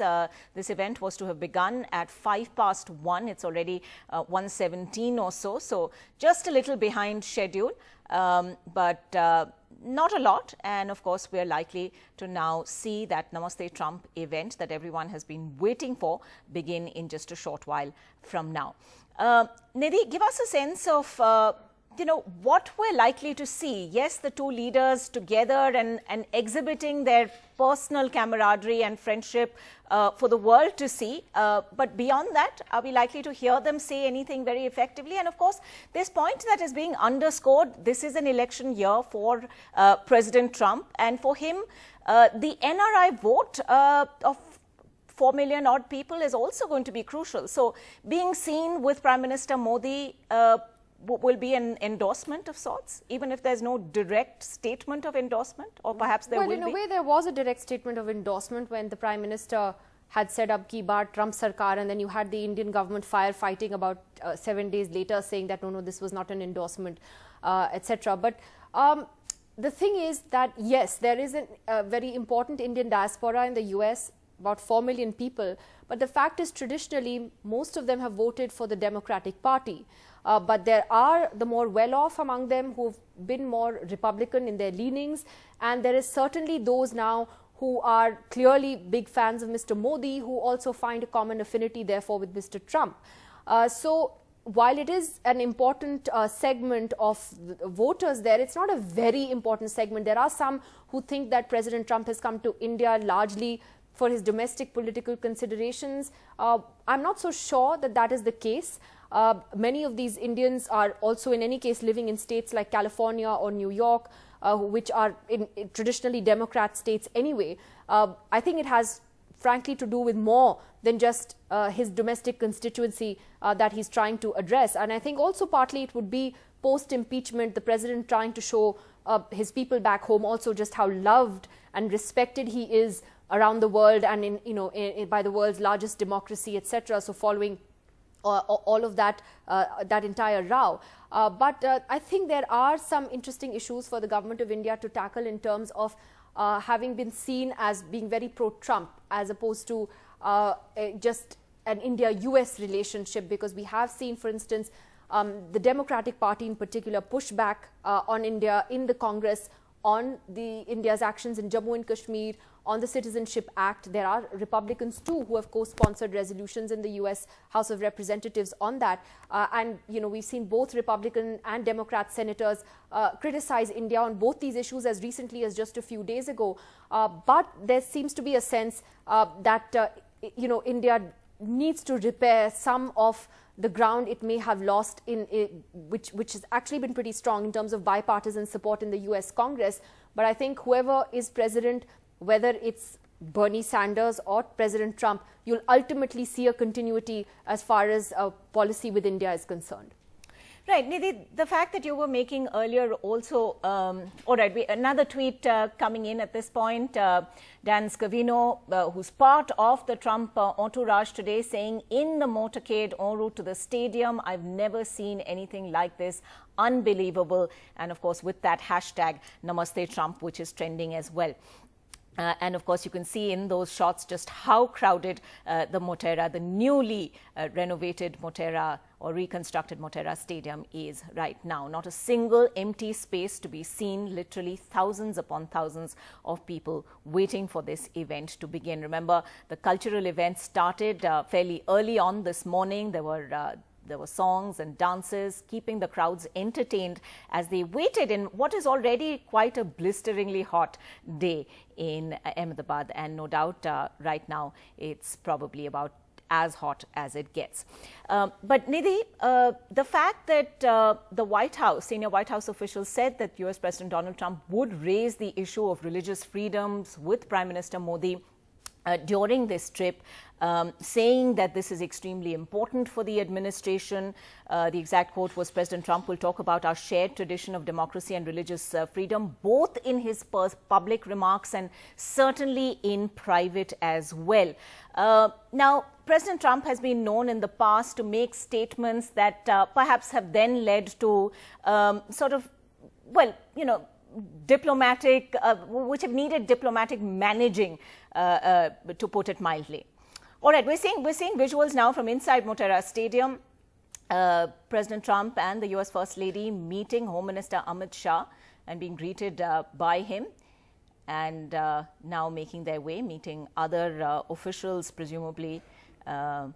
This event was to have begun at 1:05. It's already 1:17 or so. So, just a little behind schedule, but not a lot, and of course we are likely to now see that Namaste Trump event that everyone has been waiting for begin in just a short while from now. Nidhi, give us a sense of what we're likely to see. Yes, the two leaders together and exhibiting their personal camaraderie and friendship for the world to see. But beyond that, are we likely to hear them say anything very effectively? And of course, this point that is being underscored, this is an election year for President Trump, and for him, the NRI vote of 4 million odd people is also going to be crucial. So being seen with Prime Minister Modi will be an endorsement of sorts, even if there's no direct statement of endorsement, or perhaps there will be? Well, in a way, there was a direct statement of endorsement when the Prime Minister had said up ki baar Trump Sarkar, and then you had the Indian government firefighting about 7 days later saying that no, this was not an endorsement, etc. But the thing is that yes, there is a very important Indian diaspora in the US, about 4 million people, but the fact is traditionally most of them have voted for the Democratic Party. But there are the more well-off among them who've been more Republican in their leanings, and there is certainly those now who are clearly big fans of Mr. Modi, who also find a common affinity therefore with Mr. Trump. So while it is an important segment of voters there, it's not a very important segment. There are some who think that President Trump has come to India largely for his domestic political considerations. I'm not so sure that that is the case. Many of these Indians are also in any case living in states like California or New York, which are in traditionally Democrat states anyway. I think it has frankly to do with more than just his domestic constituency that he's trying to address. And I think also partly it would be post-impeachment, the president trying to show his people back home also just how loved and respected he is around the world and by the world's largest democracy, etc. So following all of that, that entire row. But I think there are some interesting issues for the government of India to tackle in terms of having been seen as being very pro-Trump as opposed to just an India-US relationship, because we have seen, for instance, the Democratic Party in particular push back on India in the Congress on India's actions in Jammu and Kashmir, on the Citizenship Act. There are Republicans too who have co-sponsored resolutions in the US House of Representatives on that. And we've seen both Republican and Democrat senators criticize India on both these issues as recently as just a few days ago. But there seems to be a sense that India needs to repair some of the ground it may have lost which has actually been pretty strong in terms of bipartisan support in the US Congress. But I think whoever is president, whether it's Bernie Sanders or President Trump, you'll ultimately see a continuity as far as policy with India is concerned. Right, Nidhi, the fact that you were making earlier also, all right, another tweet coming in at this point, Dan Scavino, who's part of the Trump entourage today, saying, in the motorcade en route to the stadium, I've never seen anything like this, unbelievable. And of course, with that hashtag, Namaste Trump, which is trending as well. And of course, you can see in those shots just how crowded the Motera, the newly renovated Motera or reconstructed Motera Stadium is right now. Not a single empty space to be seen, literally thousands upon thousands of people waiting for this event to begin. Remember, the cultural event started fairly early on this morning. There were songs and dances, keeping the crowds entertained as they waited in what is already quite a blisteringly hot day in Ahmedabad. And no doubt right now it's probably about as hot as it gets. But Nidhi, the fact that the White House, senior White House officials said that US President Donald Trump would raise the issue of religious freedoms with Prime Minister Modi during this trip, saying that this is extremely important for the administration. The exact quote was, President Trump will talk about our shared tradition of democracy and religious freedom, both in his public remarks and certainly in private as well. Now, President Trump has been known in the past to make statements that perhaps have then led to sort of, well, you know, diplomatic, which have needed diplomatic managing, to put it mildly. All right, we're seeing visuals now from inside Motera Stadium. President Trump and the US First Lady meeting Home Minister Amit Shah and being greeted by him, and now making their way, meeting other officials, presumably there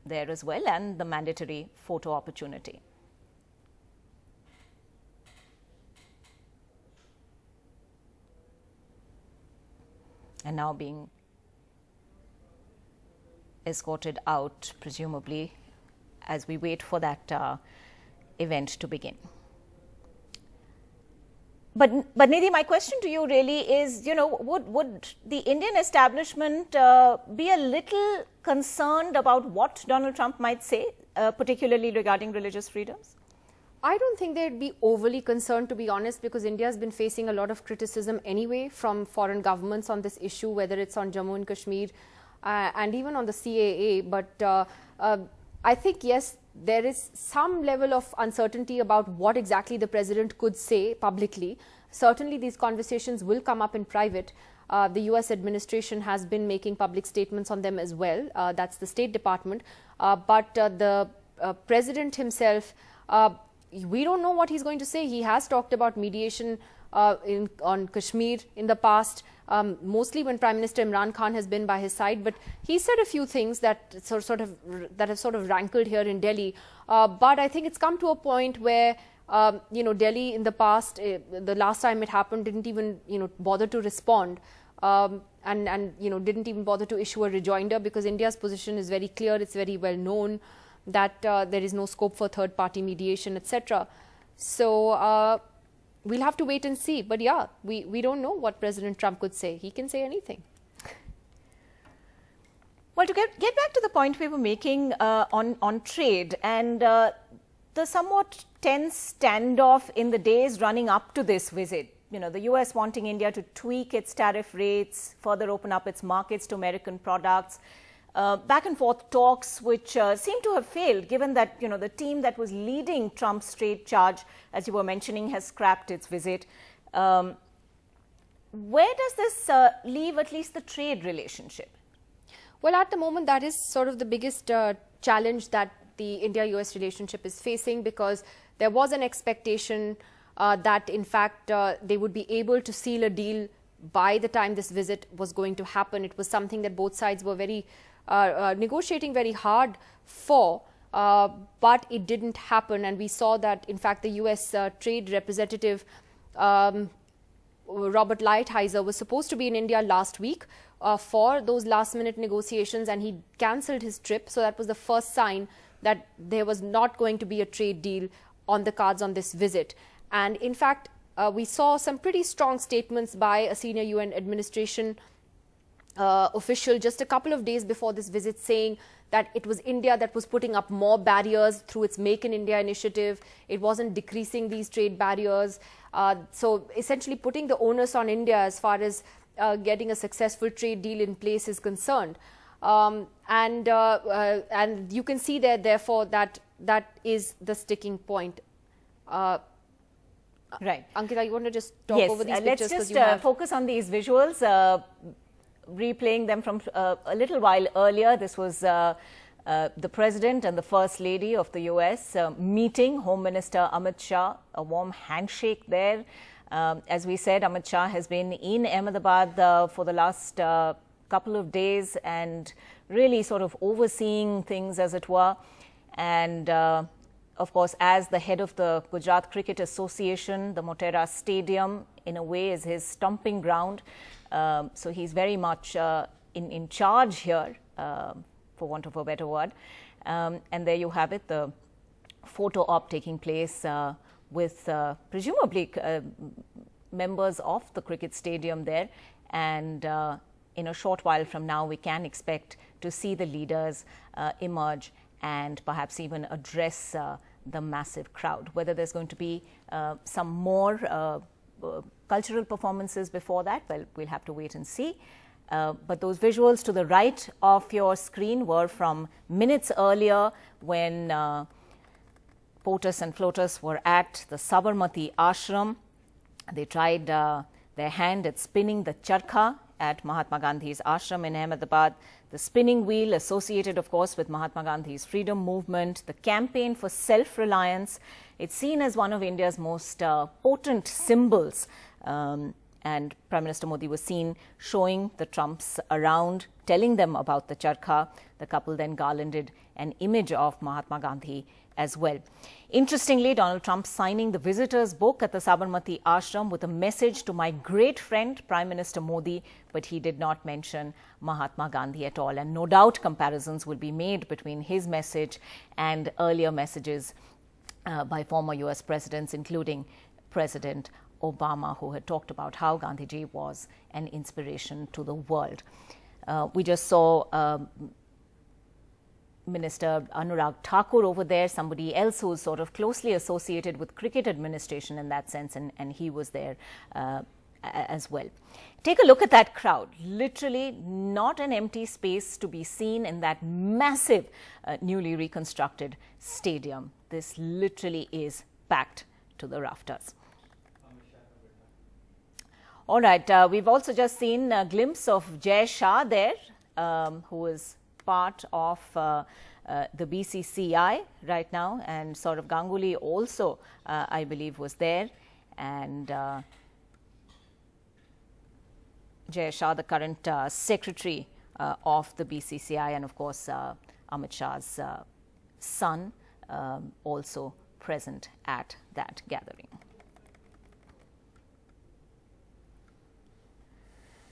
as well, and the mandatory photo opportunity. And now being escorted out, presumably, as we wait for that event to begin. But Nidhi, my question to you really is, you know, would the Indian establishment be a little concerned about what Donald Trump might say, particularly regarding religious freedoms? I don't think they'd be overly concerned, to be honest, because India has been facing a lot of criticism anyway from foreign governments on this issue, whether it's on Jammu and Kashmir and even on the CAA. But I think, yes, there is some level of uncertainty about what exactly the president could say publicly. Certainly, these conversations will come up in private. The US administration has been making public statements on them as well. That's the State Department. But the president himself, we don't know what he's going to say. He has talked about mediation on Kashmir in the past, mostly when Prime Minister Imran Khan has been by his side. But he said a few things that have sort of rankled here in Delhi. But I think it's come to a point where you know, Delhi in the past, the last time it happened, didn't even bother to respond, and didn't even bother to issue a rejoinder, because India's position is very clear. It's very well known that there is no scope for third-party mediation, etc. So we'll have to wait and see. But yeah, we don't know what President Trump could say. He can say anything. Well, to get back to the point we were making on trade and the somewhat tense standoff in the days running up to this visit. You know, the US wanting India to tweak its tariff rates, further open up its markets to American products. Back and forth talks which seem to have failed, given that, you know, the team that was leading Trump's trade charge, as you were mentioning, has scrapped its visit. Where does this leave at least the trade relationship? Well, at the moment, that is sort of the biggest challenge that the India-US relationship is facing, because there was an expectation that, in fact, they would be able to seal a deal by the time this visit was going to happen. It was something that both sides were very negotiating very hard for, but it didn't happen. And we saw that, in fact, the US trade representative Robert Lighthizer was supposed to be in India last week for those last-minute negotiations, and he cancelled his trip. So that was the first sign that there was not going to be a trade deal on the cards on this visit. And in fact, we saw some pretty strong statements by a senior UN administration official just a couple of days before this visit, saying that it was India that was putting up more barriers through its Make in India initiative. It wasn't decreasing these trade barriers. So essentially putting the onus on India as far as getting a successful trade deal in place is concerned. And you can see there, therefore, that is the sticking point. Right. Ankita, you want to just talk over these pictures? Let's just focus on these visuals, replaying them from a little while earlier. This was the President and the First Lady of the US meeting, Home Minister Amit Shah, a warm handshake there. As we said, Amit Shah has been in Ahmedabad for the last couple of days and really sort of overseeing things, as it were. And of course, as the head of the Gujarat Cricket Association, the Motera Stadium, in a way, is his stomping ground. So he's very much in charge here, for want of a better word. And there you have it, the photo op taking place with presumably members of the cricket stadium there. And in a short while from now, we can expect to see the leaders emerge and perhaps even address the massive crowd. Whether there's going to be some more cultural performances before that, well, we'll have to wait and see. But those visuals to the right of your screen were from minutes earlier when POTUS and FLOTUS were at the Sabarmati Ashram. They tried their hand at spinning the charkha at Mahatma Gandhi's ashram in Ahmedabad. The spinning wheel associated, of course, with Mahatma Gandhi's freedom movement, the campaign for self-reliance. It's seen as one of India's most potent symbols. And Prime Minister Modi was seen showing the Trumps around, telling them about the charkha. The couple then garlanded an image of Mahatma Gandhi as well. Interestingly, Donald Trump signing the visitors' book at the Sabarmati Ashram with a message to my great friend, Prime Minister Modi, but he did not mention Mahatma Gandhi at all. And no doubt comparisons will be made between his message and earlier messages by former US presidents, including President Obama, who had talked about how Gandhiji was an inspiration to the world. We just saw Minister Anurag Thakur over there, somebody else who's sort of closely associated with cricket administration in that sense, and he was there as well. Take a look at that crowd. Literally not an empty space to be seen in that massive newly reconstructed stadium. This literally is packed to the rafters. All right, we've also just seen a glimpse of Jai Shah there, who is part of the BCCI right now, and Saurav Ganguly also, I believe, was there, and Jai Shah, the current secretary of the BCCI, and of course Amit Shah's son, also present at that gathering.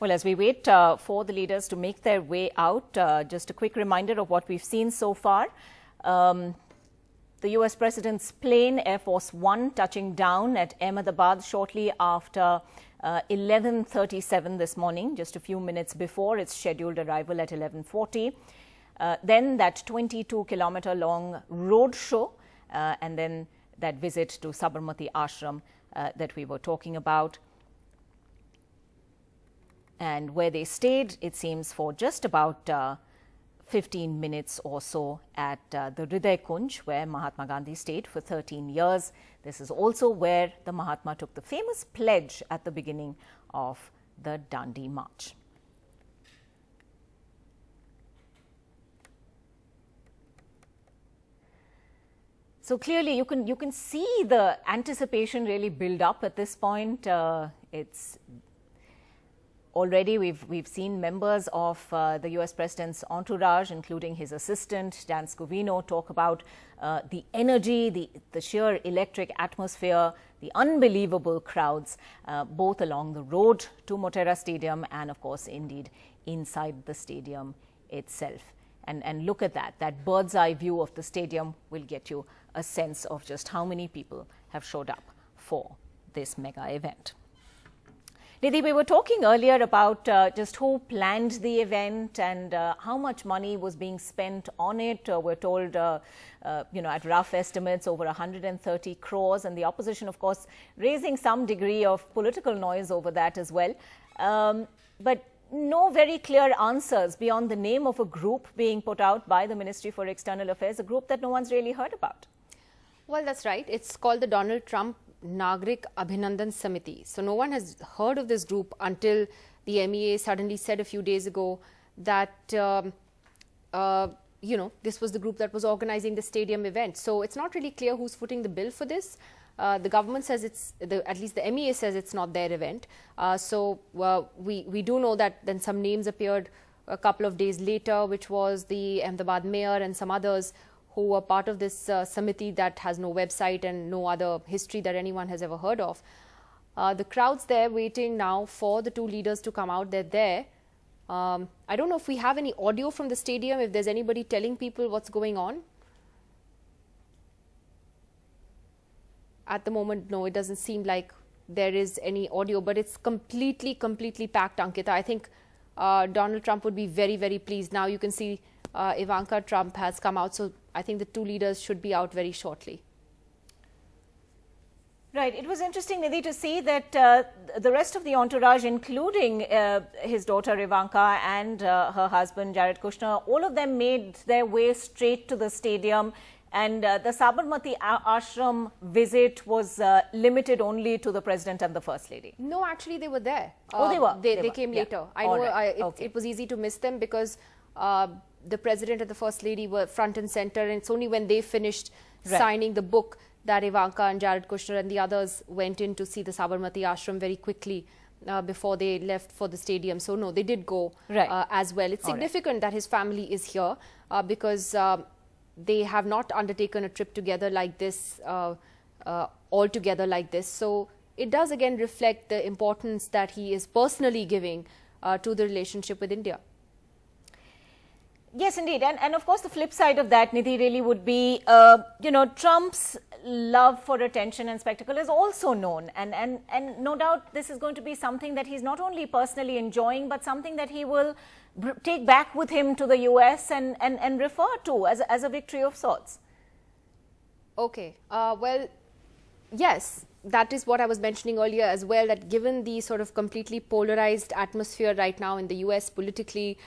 Well, as we wait for the leaders to make their way out, just a quick reminder of what we've seen so far. The US President's plane, Air Force One, touching down at Ahmedabad shortly after 11:37 this morning, just a few minutes before its scheduled arrival at 11:40. Then that 22-kilometer long roadshow, and then that visit to Sabarmati Ashram that we were talking about. And where they stayed, it seems, for just about 15 minutes or so at the Hriday Kunj, where Mahatma Gandhi stayed for 13 years. This is also where the Mahatma took the famous pledge at the beginning of the Dandi March. So clearly, you can see the anticipation really build up at this point. It's already we've seen members of the US President's entourage, including his assistant, Dan Scovino, talk about the energy, the sheer electric atmosphere, the unbelievable crowds, both along the road to Motera Stadium and, of course, indeed inside the stadium itself. And look at that. That bird's eye view of the stadium will get you a sense of just how many people have showed up for this mega event. Nidhi, we were talking earlier about just who planned the event and how much money was being spent on it. We're told, at rough estimates, over 130 crores, and the opposition, of course, raising some degree of political noise over that as well. But no very clear answers beyond the name of a group being put out by the Ministry for External Affairs, a group that no one's really heard about. Well, that's right. It's called the Donald Trump Nagrik Abhinandan Samiti. So no one has heard of this group until the MEA suddenly said a few days ago that, this was the group that was organizing the stadium event. So it's not really clear who's footing the bill for this. The government says at least the MEA says it's not their event. We do know that then some names appeared a couple of days later, which was the Ahmedabad mayor and some others who were part of this Samiti that has no website and no other history that anyone has ever heard of. The crowd's there waiting now for the two leaders to come out. They're there. I don't know if we have any audio from the stadium, if there's anybody telling people what's going on. At the moment, no, it doesn't seem like there is any audio, but it's completely packed, Ankita. I think Donald Trump would be very, very pleased. Now you can see Ivanka Trump has come out, so I think the two leaders should be out very shortly. Right. It was interesting, Nidhi, to see that the rest of the entourage, including his daughter Ivanka and her husband Jared Kushner, all of them made their way straight to the stadium. And the Sabarmati Ashram visit was limited only to the President and the First Lady. No, actually they were there. Oh, they were? They came later. Yeah. I know right. it was easy to miss them because the President and the First Lady were front and center, and it's only when they finished signing the book that Ivanka and Jared Kushner and the others went in to see the Sabarmati Ashram very quickly before they left for the stadium. So no, they did go as well. It's significant that his family is here because they have not undertaken a trip together like this, all together like this. So it does again reflect the importance that he is personally giving to the relationship with India. Yes, indeed. And of course, the flip side of that, Nidhi, really would be, Trump's love for attention and spectacle is also known. And no doubt this is going to be something that he's not only personally enjoying, but something that he will take back with him to the US and refer to as a victory of sorts. Okay. Well, yes, that is what I was mentioning earlier as well, that given the sort of completely polarized atmosphere right now in the US politically,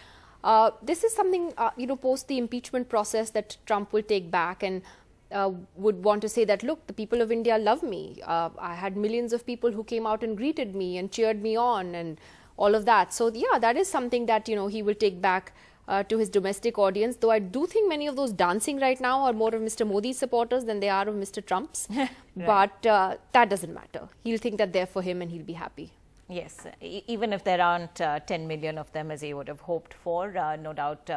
this is something, post the impeachment process that Trump will take back and would want to say that, look, the people of India love me. I had millions of people who came out and greeted me and cheered me on and all of that. So, yeah, that is something that, he will take back to his domestic audience, though I do think many of those dancing right now are more of Mr. Modi's supporters than they are of Mr. Trump's. But that doesn't matter. He'll think that they're for him and he'll be happy. Yes, even if there aren't 10 million of them as he would have hoped for, no doubt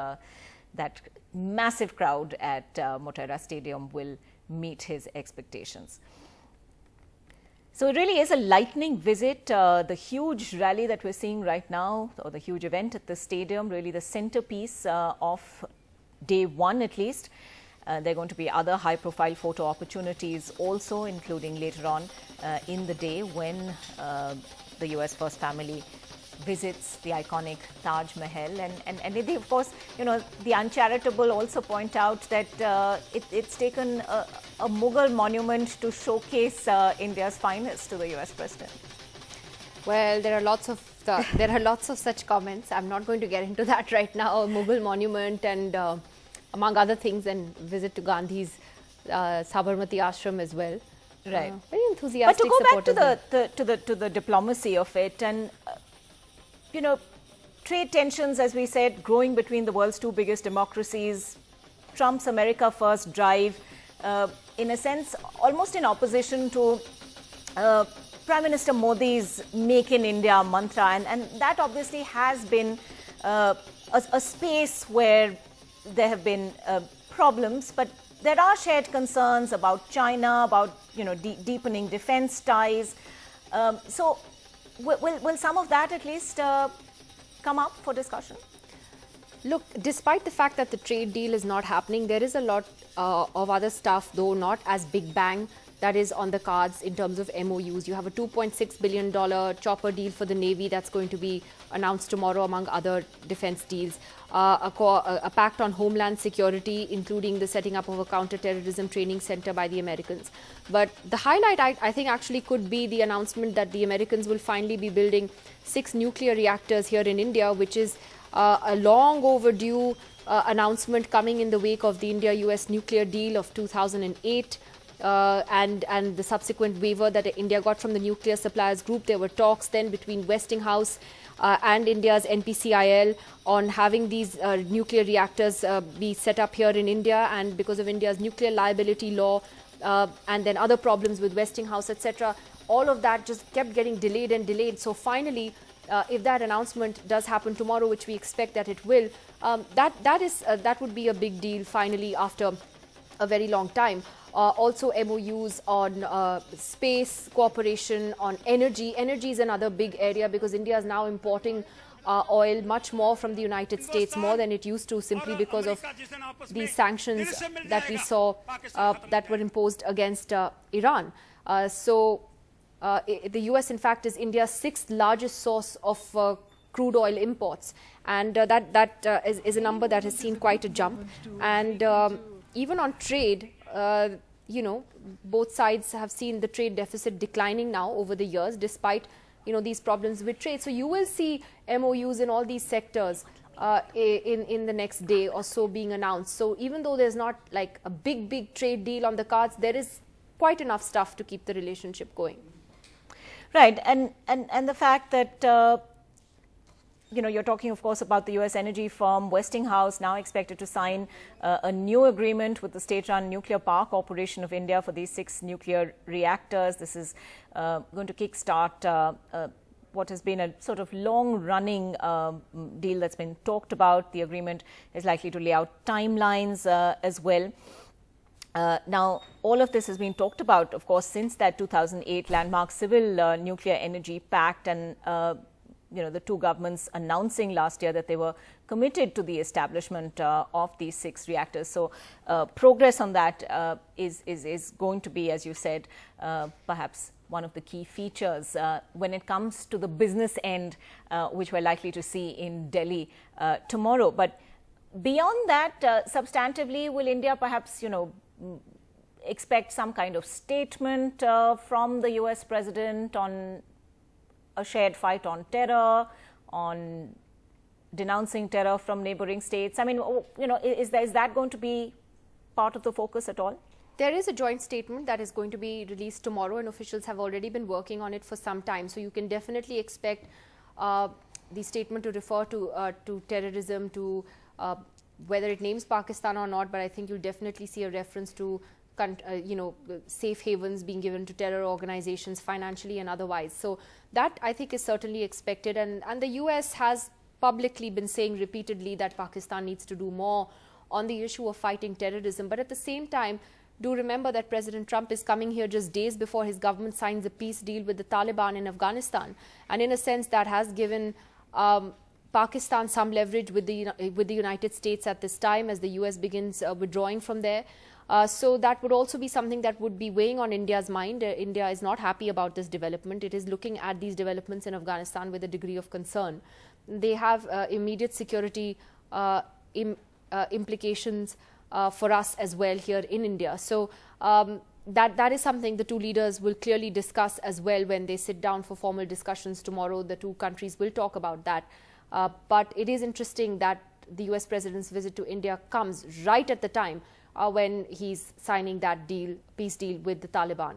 that massive crowd at Motera Stadium will meet his expectations. So it really is a lightning visit. The huge rally that we're seeing right now, or the huge event at the stadium, really the centerpiece of day one at least. There are going to be other high-profile photo opportunities also, including later on in the day when the US First Family visits the iconic Taj Mahal. And they, of course, the uncharitable also point out that it's taken a Mughal monument to showcase India's finest to the US President. Well, there are lots of such comments. I'm not going to get into that right now. A Mughal monument and among other things, and visit to Gandhi's Sabarmati Ashram as well. Right. Very enthusiastic. But to go back to the diplomacy of it, and trade tensions, as we said, growing between the world's two biggest democracies, Trump's America First drive, in a sense, almost in opposition to Prime Minister Modi's Make in India mantra, and that obviously has been a space where there have been problems, but there are shared concerns about China, about deepening defense ties. So will some of that at least come up for discussion? Look, despite the fact that the trade deal is not happening, there is a lot of other stuff, though not as big bang, that is on the cards in terms of MOUs. You have a $2.6 billion chopper deal for the Navy that's going to be announced tomorrow, among other defense deals. A pact on homeland security, including the setting up of a counter-terrorism training center by the Americans. But the highlight, I think, actually could be the announcement that the Americans will finally be building 6 nuclear reactors here in India, which is a long overdue announcement coming in the wake of the India-US nuclear deal of 2008. And the subsequent waiver that India got from the nuclear suppliers group. There were talks then between Westinghouse and India's NPCIL on having these nuclear reactors be set up here in India, and because of India's nuclear liability law and then other problems with Westinghouse, etc., all of that just kept getting delayed and delayed. So finally, if that announcement does happen tomorrow, which we expect that it will, that would be a big deal finally after a very long time. Also MOUs on space cooperation, on energy. Energy is another big area because India is now importing oil much more from the United States, more than it used to, simply because of the sanctions that we saw that were imposed against Iran. The US, in fact, is India's 6th largest source of crude oil imports, and that is a number that has seen quite a jump. And even on trade, both sides have seen the trade deficit declining now over the years, despite, these problems with trade. So you will see MOUs in all these sectors in the next day or so being announced. So even though there's not like a big trade deal on the cards, there is quite enough stuff to keep the relationship going. Right, and the fact that you're talking, of course, about the U.S. energy firm Westinghouse, now expected to sign a new agreement with the state-run Nuclear Power Corporation of India for these 6 nuclear reactors. This is going to kickstart what has been a sort of long-running deal that's been talked about. The agreement is likely to lay out timelines as well. Now, all of this has been talked about, of course, since that 2008 landmark civil nuclear energy pact, and the two governments announcing last year that they were committed to the establishment of these 6 reactors. So progress on that is going to be, as you said, perhaps one of the key features when it comes to the business end, which we're likely to see in Delhi tomorrow. But beyond that, substantively, will India perhaps, expect some kind of statement from the US president on a shared fight on terror, on denouncing terror from neighboring states? I mean, is that going to be part of the focus at all? There is a joint statement that is going to be released tomorrow, and officials have already been working on it for some time. So you can definitely expect the statement to refer to terrorism, to whether it names Pakistan or not, but I think you'll definitely see a reference to safe havens being given to terror organizations financially and otherwise. So that, I think, is certainly expected. And the US has publicly been saying repeatedly that Pakistan needs to do more on the issue of fighting terrorism. But at the same time, do remember that President Trump is coming here just days before his government signs a peace deal with the Taliban in Afghanistan. And in a sense, that has given Pakistan some leverage with the United States at this time, as the US begins withdrawing from there. So that would also be something that would be weighing on India's mind. India is not happy about this development. It is looking at these developments in Afghanistan with a degree of concern. They have immediate security implications for us as well here in India. So that is something the two leaders will clearly discuss as well when they sit down for formal discussions tomorrow. The two countries will talk about that. But it is interesting that the US president's visit to India comes right at the time when he's signing that peace deal with the Taliban.